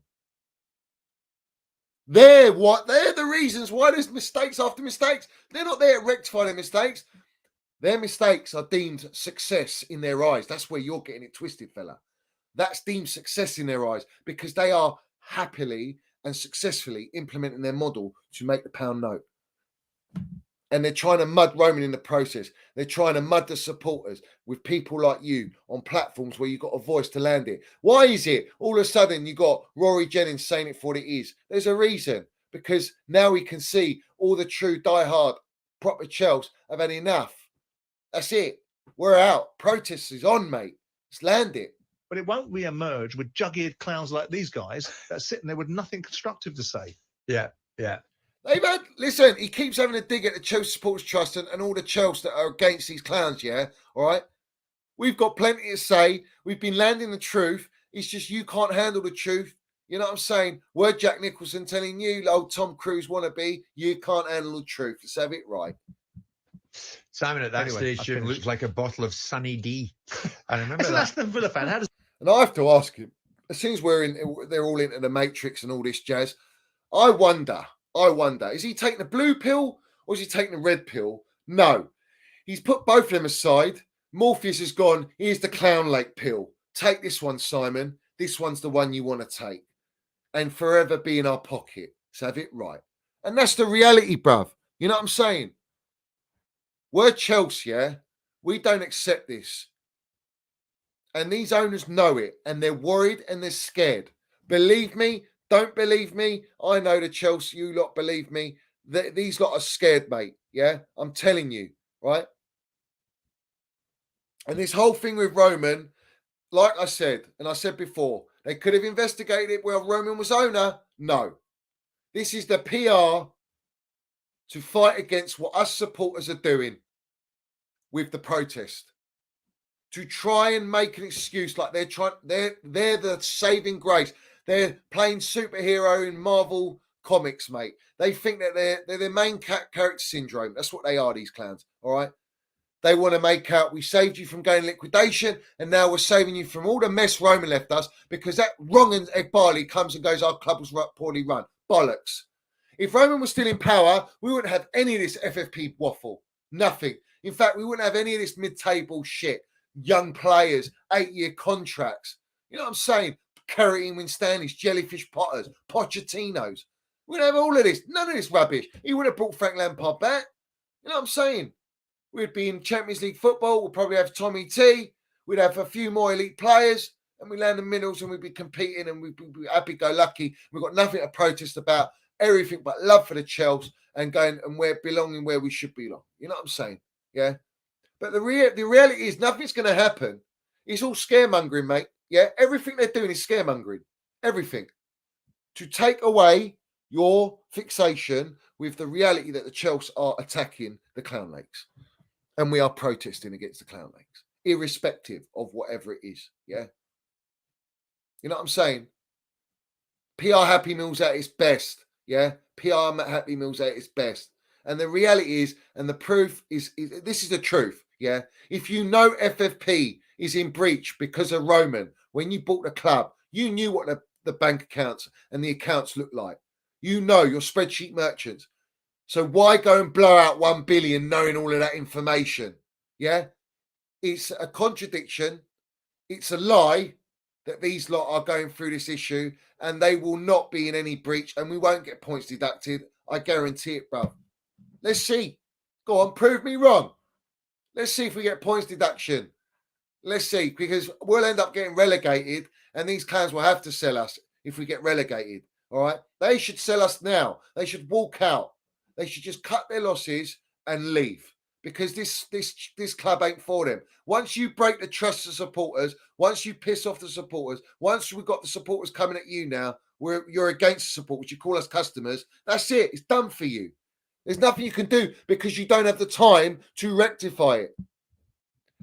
They're the reasons why there's mistakes after mistakes. They're not there to rectify their mistakes. Their mistakes are deemed success in their eyes. That's where you're getting it twisted, fella. That's deemed success in their eyes because they are happily and successfully implementing their model to make the pound note. And they're trying to mud Roman in the process. They're trying to mud the supporters with people like you on platforms where you've got a voice to land it. Why is it all of a sudden you got Rory Jennings saying it for what it is? There's a reason. Because now we can see all the true diehard proper Chels have had enough. That's it. We're out. Protest is on, mate. Let's land it. But it won't re-emerge with jug-eared clowns like these guys that are sitting there with nothing constructive to say. Yeah. Listen, he keeps having a dig at the Chelsea Sports Trust and all the Chels that are against these clowns, yeah? All right? We've got plenty to say. We've been landing the truth. It's just you can't handle the truth. You know what I'm saying? Word Jack Nicholson telling you, old Tom Cruise wannabe, you can't handle the truth. Let's have it right. Simon at that stage looked like a bottle of Sunny D. I remember that. That's the Villa fan. And I have to ask him, as soon as they're all into the Matrix and all this jazz, I wonder, is he taking the blue pill or is he taking the red pill? No. He's put both of them aside. Morpheus has gone, here's the Clown Lake pill. Take this one, Simon. This one's the one you want to take. And forever be in our pocket. So have it right. And that's the reality, bruv. You know what I'm saying? We're Chelsea, yeah? We don't accept this. And these owners know it. And they're worried and they're scared. Believe me, don't believe me. I know the Chelsea, you lot believe me. These lot are scared, mate. Yeah? I'm telling you, right? And this whole thing with Roman, like I said, and I said before, they could have investigated it while Roman was owner. No. This is the PR to fight against what us supporters are doing with the protest. To try and make an excuse like they're the saving grace. They're playing superhero in Marvel comics, mate. They think that they're the main character syndrome. That's what they are, these clowns. All right. They want to make out we saved you from going liquidation, and now we're saving you from all the mess Roman left us because that wrong and Ed Barley comes and goes, our club was poorly run. Bollocks. If Roman was still in power, we wouldn't have any of this FFP waffle. Nothing. In fact, we wouldn't have any of this mid-table shit. Young players, 8-year contracts. You know what I'm saying? Carrying Winstanleys, Jellyfish Potters, Pochettinos. We wouldn't have all of this. None of this rubbish. He would have brought Frank Lampard back. You know what I'm saying? We'd be in Champions League football. We'd probably have Tommy T. We'd have a few more elite players. And we'd land the middles and we'd be competing and we'd be happy-go-lucky. We've got nothing to protest about. Everything but love for the Chels and going and belonging where we should belong. You know what I'm saying? Yeah. But the reality is nothing's going to happen. It's all scaremongering, mate. Yeah. Everything they're doing is scaremongering. everything to take away your fixation with the reality that the Chels are attacking the Clown Lakes. And we are protesting against the Clown Lakes, irrespective of whatever it is. Yeah. You know what I'm saying? PR Happy Meals at its best. Yeah. PR Happy Meals at its best. And the reality is, and the proof is this is the truth. Yeah. If you know FFP is in breach because of Roman, when you bought the club, you knew what the bank accounts and the accounts look like. You know, your spreadsheet merchants. So why go and blow out 1 billion knowing all of that information? Yeah. It's a contradiction. It's a lie that these lot are going through this issue and they will not be in any breach and we won't get points deducted. I guarantee it, bro. Let's see. Go on, prove me wrong. Let's see if we get points deduction. Let's see, because we'll end up getting relegated and these clans will have to sell us if we get relegated. All right. They should sell us now. They should walk out. They should just cut their losses and leave because this club ain't for them. Once you break the trust of supporters, once you piss off the supporters, once we've got the supporters coming at you now, you're against the supporters, you call us customers, that's it. It's done for you. There's nothing you can do because you don't have the time to rectify it.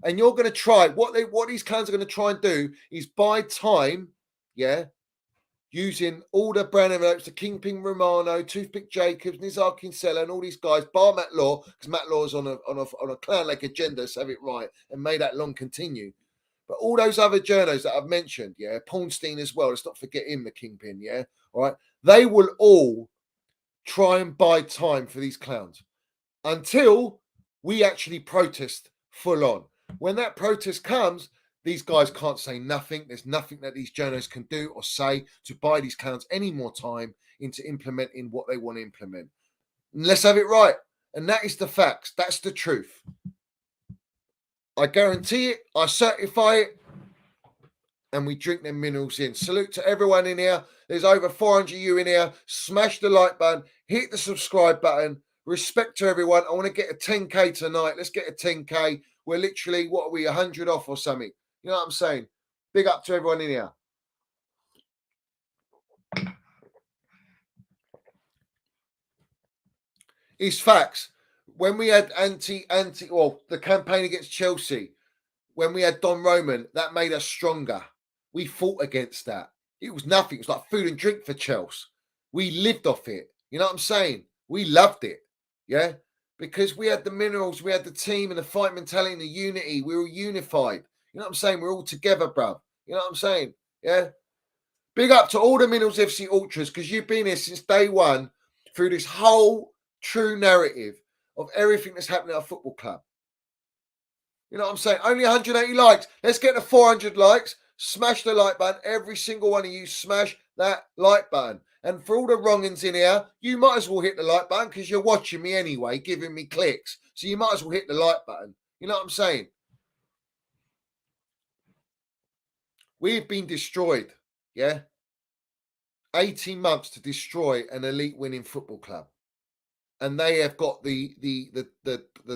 And you're going to try, what these clans are going to try and do is buy time, yeah, using all the brand envelopes, the Kingpin Romano, Toothpick Jacobs, Nizar Kinsella, and all these guys, bar Matt Law, because Matt Law's on a clan-like agenda, let's have it right, and may that long continue. But all those other journos that I've mentioned, yeah, Pawnstein as well, let's not forget him, the Kingpin, yeah, all right, they will all try and buy time for these clowns until we actually protest full on. When that protest comes, these guys can't say nothing. There's nothing that these journalists can do or say to buy these clowns any more time into implementing what they want to implement. And let's have it right. And that is the facts. That's the truth. I guarantee it. I certify it. And we drink them minerals in. Salute to everyone in here. There's over 400 of you in here. Smash the like button. Hit the subscribe button. Respect to everyone. I want to get a 10K tonight. Let's get a 10K. We're literally, what are we, 100 off or something? You know what I'm saying? Big up to everyone in here. It's facts. When we had the campaign against Chelsea, when we had Don Roman, that made us stronger. We fought against that. It was nothing. It was like food and drink for Chels. We lived off it. You know what I'm saying? We loved it. Yeah? Because we had the minerals, we had the team and the fight mentality and the unity. We were unified. You know what I'm saying? We're all together, bruv. You know what I'm saying? Yeah? Big up to all the Minerals FC Ultras because you've been here since day one through this whole true narrative of everything that's happening at our football club. You know what I'm saying? Only 180 likes. Let's get to 400 likes. Smash the like button. Every single one of you smash that like button. And for all the wrongins in here, you might as well hit the like button because you're watching me anyway, giving me clicks. So you might as well hit the like button. You know what I'm saying? We've been destroyed, yeah? 18 months to destroy an elite winning football club. And they have got the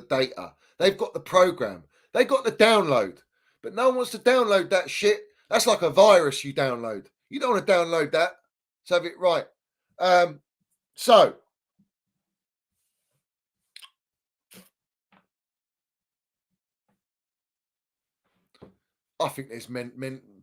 data. They've got the program. They got the download. But no one wants to download that shit. That's like a virus you download. You don't want to download that. Let's have it right. So I think there's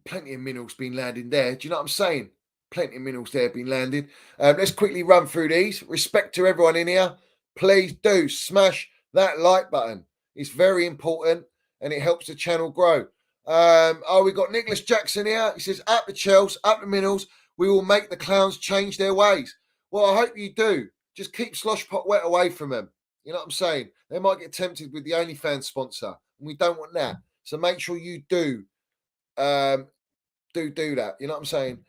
plenty of minerals been landing there. Do you know what I'm saying? Plenty of minerals there been landed. Let's quickly run through these. Respect to everyone in here. Please do smash that like button. It's very important and it helps the channel grow. We got Nicholas Jackson here. He says, up the Chels, up the minerals. We will make the clowns change their ways. Well, I hope you do. Just keep Slosh Pot Wet away from them. You know what I'm saying? They might get tempted with the OnlyFans sponsor. And we don't want that. So make sure you do that. You know what I'm saying?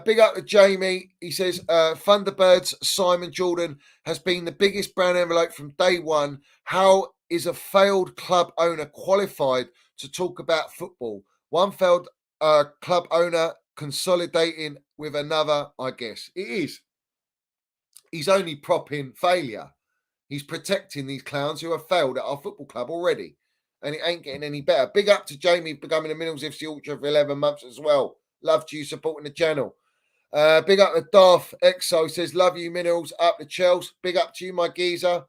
Big up to Jamie. He says, Thunderbirds Simon Jordan has been the biggest brand envelope from day one. How is a failed club owner qualified to talk about football? One failed club owner consolidating with another, I guess. It is. He's only propping failure. He's protecting these clowns who have failed at our football club already. And it ain't getting any better. Big up to Jamie becoming a Minerals FC Ultra for 11 months as well. Love to you supporting the channel. Big up to Darth Exo, says, love you, Minerals. Up to Chels. Big up to you, my geezer.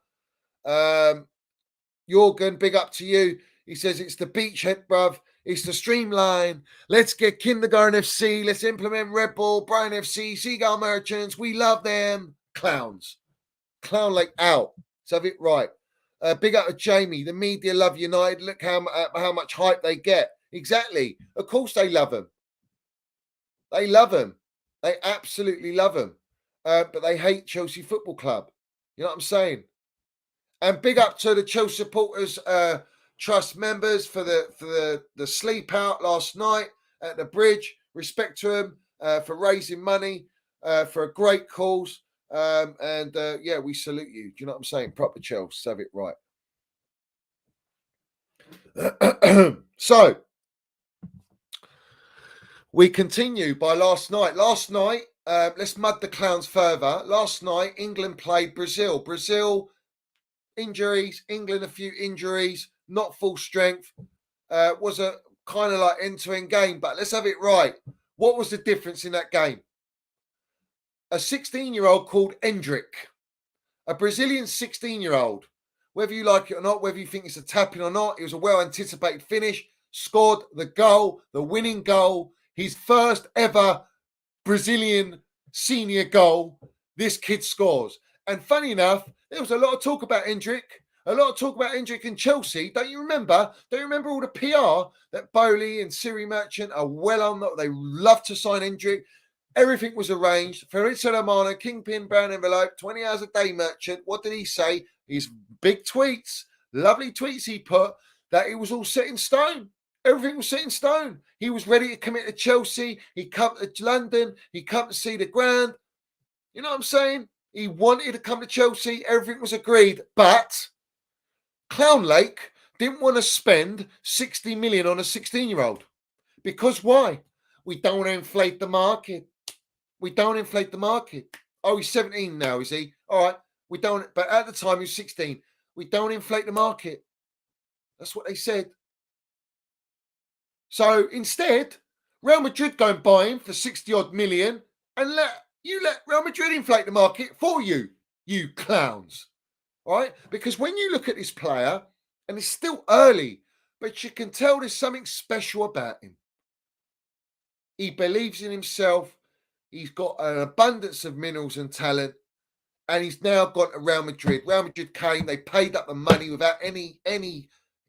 Jorgen, big up to you. He says, it's the beachhead, bruv. It's the streamline. Let's get Kindergarten FC. Let's implement Red Bull, Brian FC, Seagull Merchants. We love them. Clowns. Clown Lake out. Let's have it right. Big up to Jamie. The media love United. Look how much hype they get. Exactly. Of course they love them. They love them. They absolutely love them. But they hate Chelsea Football Club. You know what I'm saying? And big up to the Chelsea Supporters Trust members for the sleep out last night at the bridge. Respect to them for raising money for a great cause. Yeah, we salute you. Do you know what I'm saying? Proper Chels. Have it right. So, we continue by last night. Last night, let's mud the clowns further. Last night, England played Brazil. Brazil, injuries. England, a few injuries. Not full strength. Was a kind of like end-to-end game. But let's have it right. What was the difference in that game? A 16-year-old called Endrick. A Brazilian 16-year-old. Whether you like it or not, whether you think it's a tapping or not, it was a well-anticipated finish. Scored the goal, the winning goal. His first ever Brazilian senior goal. This kid scores. And funny enough, there was a lot of talk about Endrick. A lot of talk about Endrick and Chelsea. Don't you remember? Don't you remember all the PR that Bowley and Siri Merchant are well on that? They love to sign Endrick. Everything was arranged. Fabrizio Romano, Kingpin, brown envelope, 20 hours a day merchant. What did he say? His big tweets, lovely tweets he put, that it was all set in stone. Everything was set in stone. He was ready to commit to Chelsea. He come to London. He come to see the Grand. You know what I'm saying? He wanted to come to Chelsea. Everything was agreed. But Clown Lake didn't want to spend 60 million on a 16-year-old. Because why? We don't want to inflate the market. We don't inflate the market. Oh, he's 17 now, is he? All right. We don't, but at the time he was 16. We don't inflate the market. That's what they said. So instead, Real Madrid go and buy him for 60-odd million and let Real Madrid inflate the market for you, you clowns. All right? Because when you look at this player, and it's still early, but you can tell there's something special about him. He believes in himself. He's got an abundance of minerals and talent. And he's now gone to Real Madrid. Real Madrid came, they paid up the money without any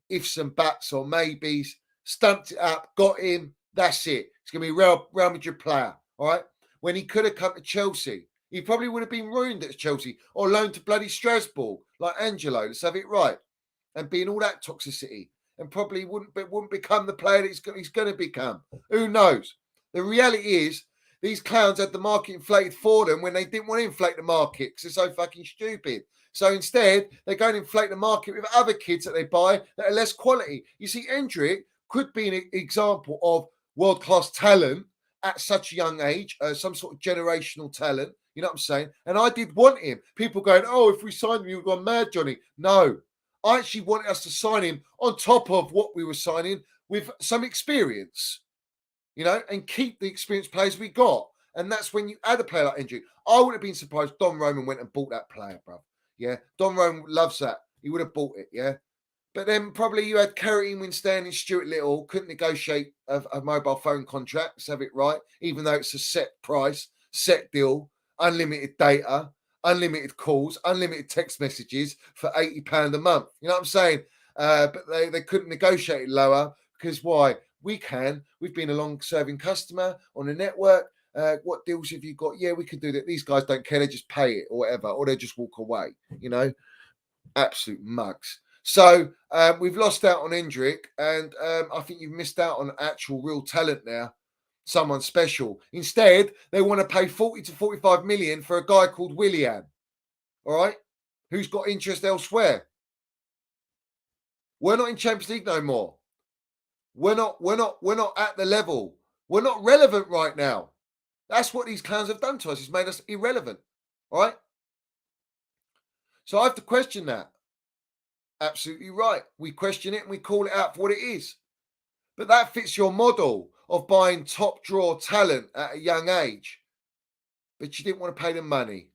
ifs and buts or maybes, stumped it up, got him, that's it. It's going to be a Real Madrid player, all right? When he could have come to Chelsea, he probably would have been ruined at Chelsea or loaned to bloody Strasbourg, like Angelo, let's have it right, and being all that toxicity, and probably wouldn't become the player that he's going to become. Who knows? The reality is, these clowns had the market inflated for them when they didn't want to inflate the market because they're so fucking stupid. So instead, they go and inflate the market with other kids that they buy that are less quality. You see, Endrick could be an example of world-class talent at such a young age, some sort of generational talent. You know what I'm saying? And I did want him. People going, oh, if we signed him, you'd gone mad, Johnny. No. I actually wanted us to sign him on top of what we were signing with some experience. You know, and keep the experienced players we got. And that's when you add a player like Endrick. I would have been surprised Don Roman went and bought that player, bro. Yeah, Don Roman loves that. He would have bought it, yeah. But then probably you had Kerry Winstanley and Stuart Little, couldn't negotiate a mobile phone contract, let's have it right, even though it's a set price, set deal, unlimited data, unlimited calls, unlimited text messages for £80 a month. You know what I'm saying? But they couldn't negotiate it lower because why? We can. We've been a long-serving customer on the network. What deals have you got? Yeah, we can do that. These guys don't care. They just pay it or whatever, or they just walk away. You know, absolute mugs. So we've lost out on Endrick, and I think you've missed out on actual real talent there. Someone special. Instead, they want to pay 40 to 45 million for a guy called Willian. All right, who's got interest elsewhere. We're not in Champions League no more. We're not at the level. We're not relevant right now. That's what these clowns have done to us. It's made us irrelevant. All right? So I have to question that. Absolutely right. We question it and we call it out for what it is. But that fits your model of buying top draw talent at a young age. but you didn't want to pay them money.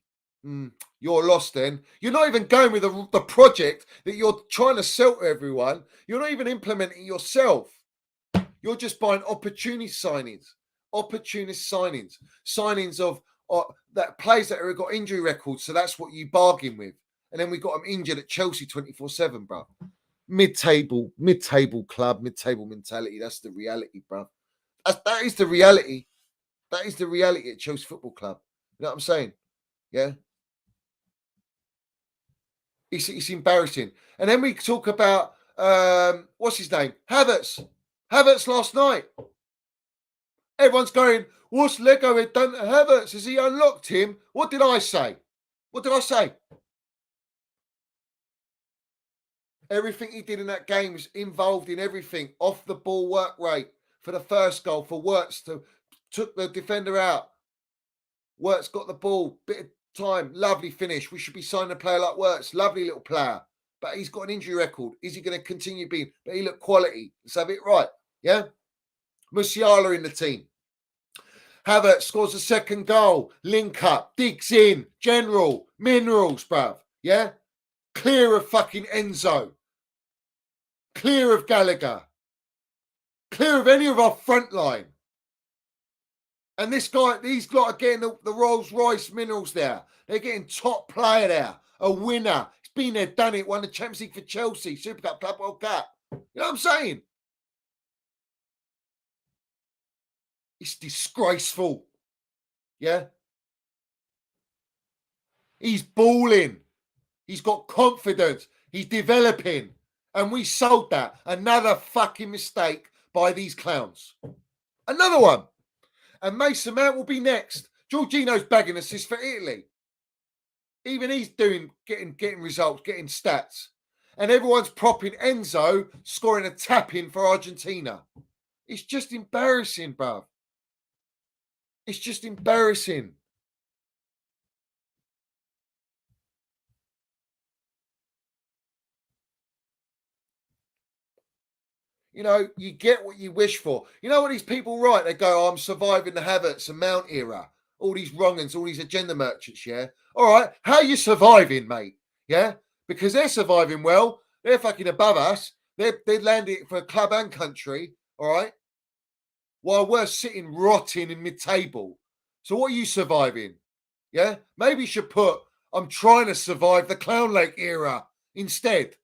You're lost then. You're not even going with the project that you're trying to sell to everyone. You're not even implementing yourself. You're just buying opportunist signings of that players that have got injury records. So that's what you bargain with. And then we got them injured at Chelsea 24/7, bro. Mid-table club, mid-table mentality. That's the reality, bro. That is the reality. That is the reality at Chelsea Football Club. You know what I'm saying? Yeah. It's embarrassing. And then we talk about, what's his name? Havertz. Havertz last night. Everyone's going, what's Lego had done to Havertz? Has he unlocked him? What did I say? What did I say? Everything he did in that game was involved in everything. Off the ball work rate for the first goal, for Wirtz to took the defender out. Wirtz got the ball, bit of time, lovely finish. We should be signing a player like Wirtz, lovely little player. But he's got an injury record. Is he going to continue being? But he looked quality. Let's have it right. Yeah? Musiala in the team. Havertz scores a second goal. Link up. Digs in. General. Minerals, bruv. Yeah? Clear of fucking Enzo. Clear of Gallagher. Clear of any of our front line. And these guys are getting the Rolls Royce Minerals there. They're getting top player there. A winner. He's been there, done it. Won the Champions League for Chelsea. Super Cup, Club World Cup. You know what I'm saying? It's disgraceful. Yeah? He's balling. He's got confidence. He's developing. And we sold that. Another fucking mistake by these clowns. Another one. And Mason Mount will be next. Jorginho's bagging assists for Italy. Even he's getting results, getting stats. And everyone's propping Enzo scoring a tap-in for Argentina. It's just embarrassing, bruv. It's just embarrassing. You know, you get what you wish for. You know what these people write? They go, I'm surviving the Havertz and Mount era. All these wrong-uns, all these agenda merchants, yeah? All right, how are you surviving, mate? Yeah? Because they're surviving well. They're fucking above us. They'd land it for club and country, all right? While we're sitting rotting in mid-table. So what are you surviving? Yeah? Maybe you should put, I'm trying to survive the Clown Lake era instead.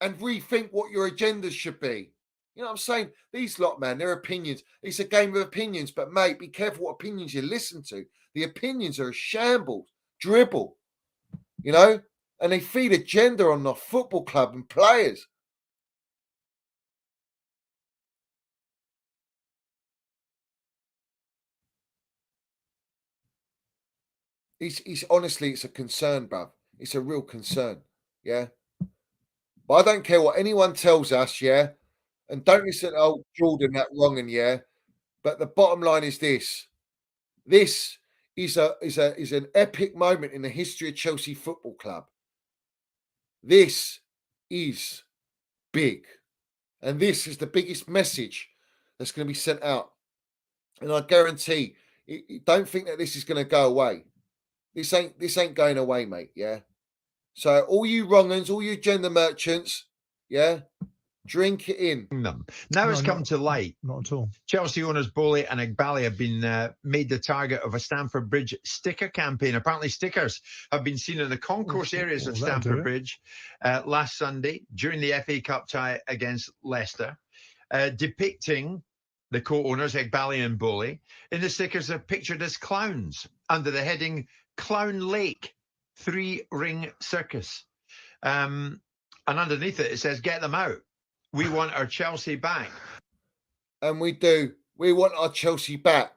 And rethink what your agendas should be. You know what I'm saying? These lot, man, their opinions. It's a game of opinions. But, mate, be careful what opinions you listen to. The opinions are a shambles, dribble, you know? And they feed agenda on the football club and players. It's honestly, it's a concern, bruv. It's a real concern, yeah? But I don't care what anyone tells us, yeah? And don't listen to old Jordan, that wrong and yeah? But the bottom line is this. This is an epic moment in the history of Chelsea Football Club. This is big. And this is the biggest message that's going to be sent out. And I guarantee, don't think that this is going to go away. This ain't going away, mate, yeah? So all you wrong-uns, all you gender merchants, yeah? Drink it in. Now it's come to light. Not at all. Chelsea owners Bowley and Igbali have been made the target of a Stamford Bridge sticker campaign. Apparently, stickers have been seen in the concourse areas of Stamford Bridge last Sunday during the FA Cup tie against Leicester, depicting the co-owners Igbali and Bowley. In the stickers, they're pictured as clowns under the heading Clown Lake 3-ring circus. And underneath it, it says, get them out. We want our Chelsea back. And we do. We want our Chelsea back.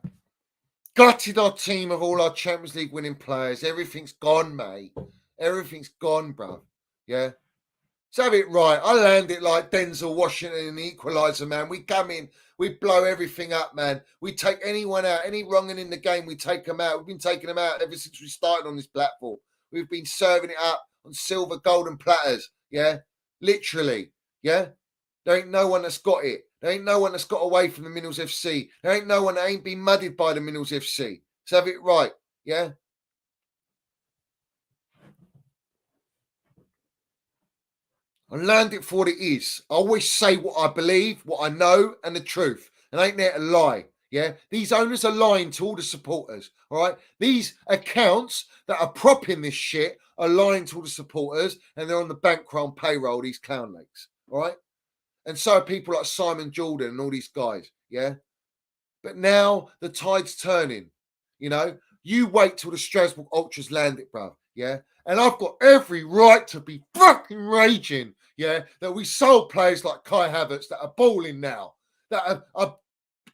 Gutted our team of all our Champions League winning players. Everything's gone, mate. Everything's gone, bruv. Yeah? Let's have it right. I land it like Denzel Washington in the Equalizer, man. We come in. We blow everything up, man. We take anyone out. Any wronging in the game, we take them out. We've been taking them out ever since we started on this platform. We've been serving it up on silver, golden platters. Yeah? Literally. Yeah? There ain't no one that's got it. There ain't no one that's got away from the Minerals FC. There ain't no one that ain't been mudded by the Minerals FC. Let's have it right. Yeah. And land it for what it is. I always say what I believe, what I know, and the truth. And I ain't there to lie. Yeah. These owners are lying to all the supporters. All right. These accounts that are propping this shit are lying to all the supporters, and they're on the bankroll and payroll, these clown lakes. All right. And so are people like Simon Jordan and all these guys. Yeah. But now the tide's turning. You know, you wait till the Strasbourg Ultras land it, bruv. Yeah. And I've got every right to be fucking raging. Yeah. That we sold players like Kai Havertz that are balling now, that are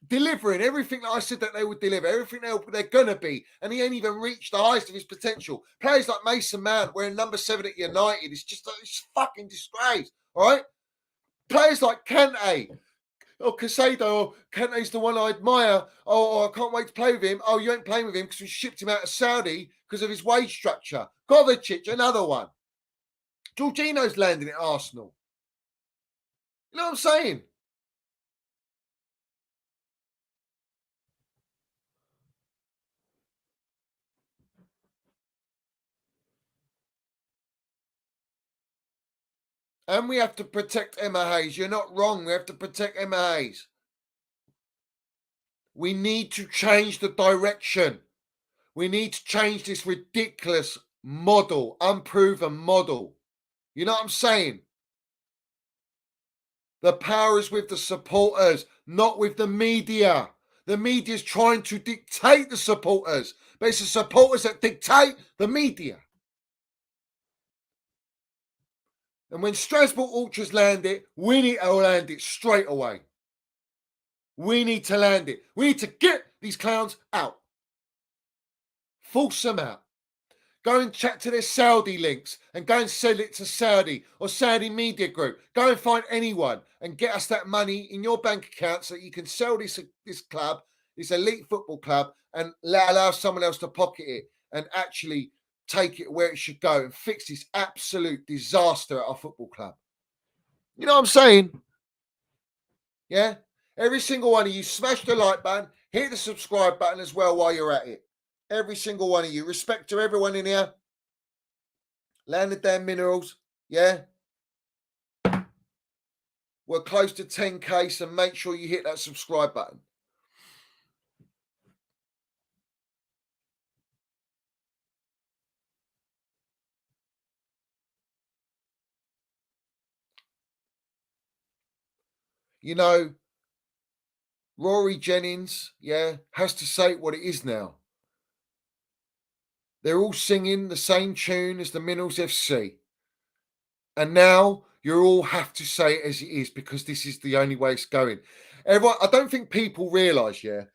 delivering everything that I said that they would deliver, everything they're going to be. And he ain't even reached the highest of his potential. Players like Mason Mount wearing number 7 at United, it's fucking disgrace. All right. Players like Kante, or Casado, or Kante's the one I admire. Oh, I can't wait to play with him. Oh, you ain't playing with him because we shipped him out of Saudi because of his wage structure. Kovacic, another one. Jorginho's landing at Arsenal. You know what I'm saying? And we have to protect Emma Hayes. You're not wrong. We have to protect Emma Hayes. We need to change the direction. We need to change this ridiculous model, unproven model. You know what I'm saying? The power is with the supporters, not with the media. The media is trying to dictate the supporters, but it's the supporters that dictate the media. And when Strasbourg Ultras land it, we need to land it straight away. We need to land it. We need to get these clowns out. Force them out. Go and chat to their Saudi links and go and sell it to Saudi or Saudi Media Group. Go and find anyone and get us that money in your bank account so that you can sell this club, this elite football club, and allow someone else to pocket it and actually take it where it should go and fix this absolute disaster at our football club. You know what I'm saying? Yeah? Every single one of you, smash the like button, hit the subscribe button as well while you're at it. Every single one of you. Respect to everyone in here. Land the damn minerals. Yeah? We're close to 10K, so make sure you hit that subscribe button. You know, Rory Jennings, yeah, has to say what it is now. They're all singing the same tune as the Minerals FC. And now you all have to say it as it is because this is the only way it's going. Everyone, I don't think people realise, yeah,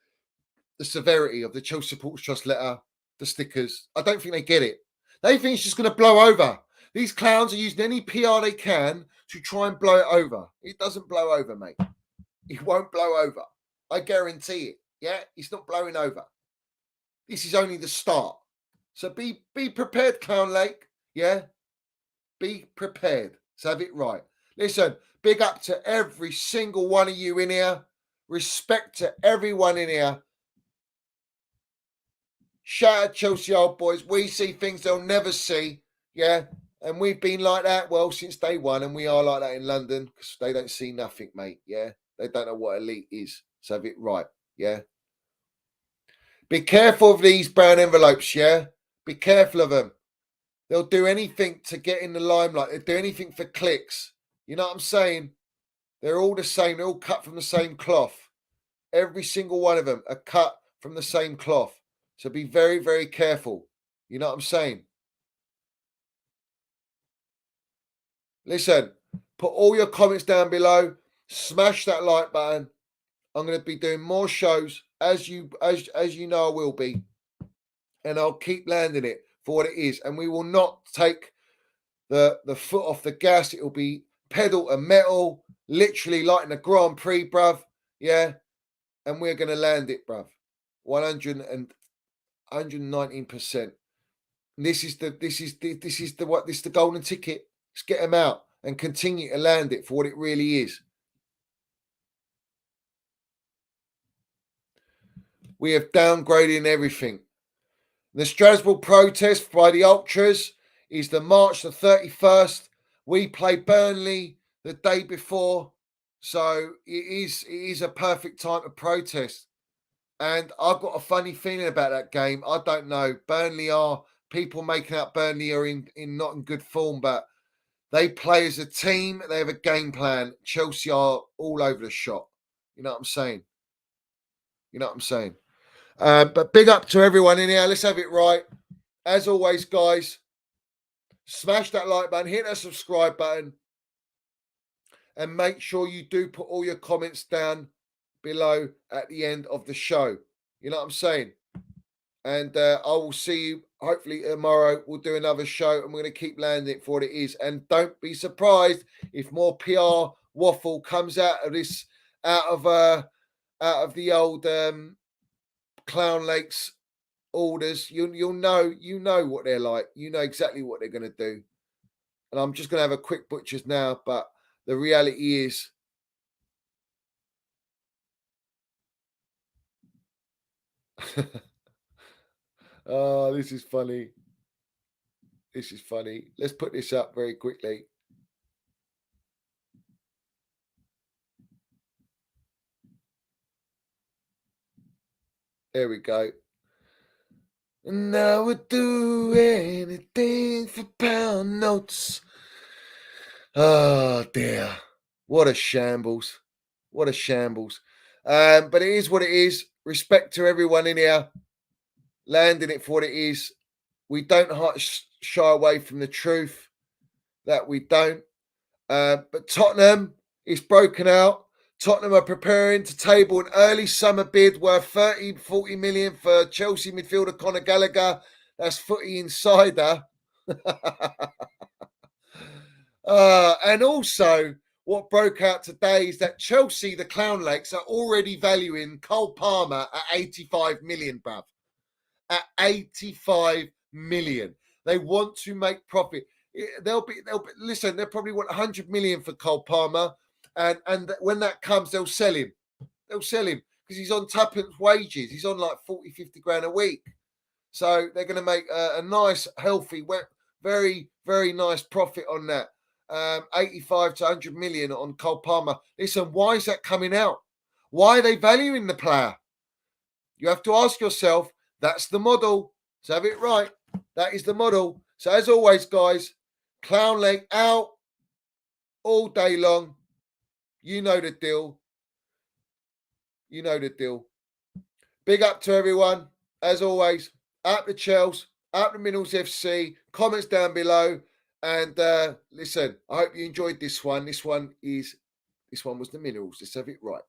the severity of the Chelsea Supporters Trust letter, the stickers. I don't think they get it. They think it's just going to blow over. These clowns are using any PR they can to try and blow it over. It doesn't blow over, mate. It won't blow over. I guarantee it. Yeah, it's not blowing over. This is only the start. So be prepared, Clown Lake. Yeah, be prepared. Let's have it right. Listen, big up to every single one of you in here. Respect to everyone in here. Shout out Chelsea old boys. We see things they'll never see. Yeah. And we've been like that, well, since day one. And we are like that in London because they don't see nothing, mate. Yeah. They don't know what elite is. So have it right. Yeah. Be careful of these brown envelopes. Yeah. Be careful of them. They'll do anything to get in the limelight. They'll do anything for clicks. You know what I'm saying? They're all the same. They're all cut from the same cloth. Every single one of them are cut from the same cloth. So be very, very careful. You know what I'm saying? Listen, put all your comments down below. Smash that like button. I'm going to be doing more shows as you know I will be. And I'll keep landing it for what it is. And we will not take the foot off the gas. It'll be pedal and metal, literally like in the Grand Prix, bruv. Yeah. And we're going to land it, bruv. 119%. This is the golden ticket. Let's get them out and continue to land it for what it really is. We have downgraded everything. The Strasbourg protest by the Ultras is the March the 31st. We play Burnley the day before. So it is a perfect time to protest. And I've got a funny feeling about that game. I don't know. People making out Burnley are in not in good form, but they play as a team. They have a game plan. Chelsea are all over the shop. You know what I'm saying? But big up to everyone in here. Let's have it right. As always, guys, smash that like button, hit that subscribe button, and make sure you do put all your comments down below at the end of the show. You know what I'm saying? And I will see you hopefully tomorrow. We'll do another show, and we're going to keep landing it for what it is. And don't be surprised if more PR waffle comes out of this, out of the old Clown Lakes orders. You know what they're like. You know exactly what they're going to do. And I'm just going to have a quick butchers now, but the reality is, oh, this is funny. Let's put this up very quickly. There we go. And I would do anything for pound notes. Oh dear. What a shambles. But it is what it is. Respect to everyone in here. Landing it for what it is. We don't shy away from the truth. That we don't. But Tottenham is broken out. Tottenham are preparing to table an early summer bid worth 40 million for Chelsea midfielder Conor Gallagher. That's Footy Insider. And also, what broke out today is that Chelsea, the Clown Lakes, are already valuing Cole Palmer at 85 million, bruv. At 85 million. They want to make profit. Listen, they'll probably want 100 million for Cole Palmer. And when that comes, they'll sell him. Because he's on tuppence wages. He's on like 40, 50 grand a week. So they're going to make a nice, healthy, very, very nice profit on that. 85 to 100 million on Cole Palmer. Listen, why is that coming out? Why are they valuing the player? You have to ask yourself, that's the model. So have it right. That is the model. So as always, guys, Clown Lake out all day long. You know the deal. Big up to everyone. As always, up the Chels, up the Minerals FC. Comments down below. And listen, I hope you enjoyed this one. This one was the Minerals. Let's have it right.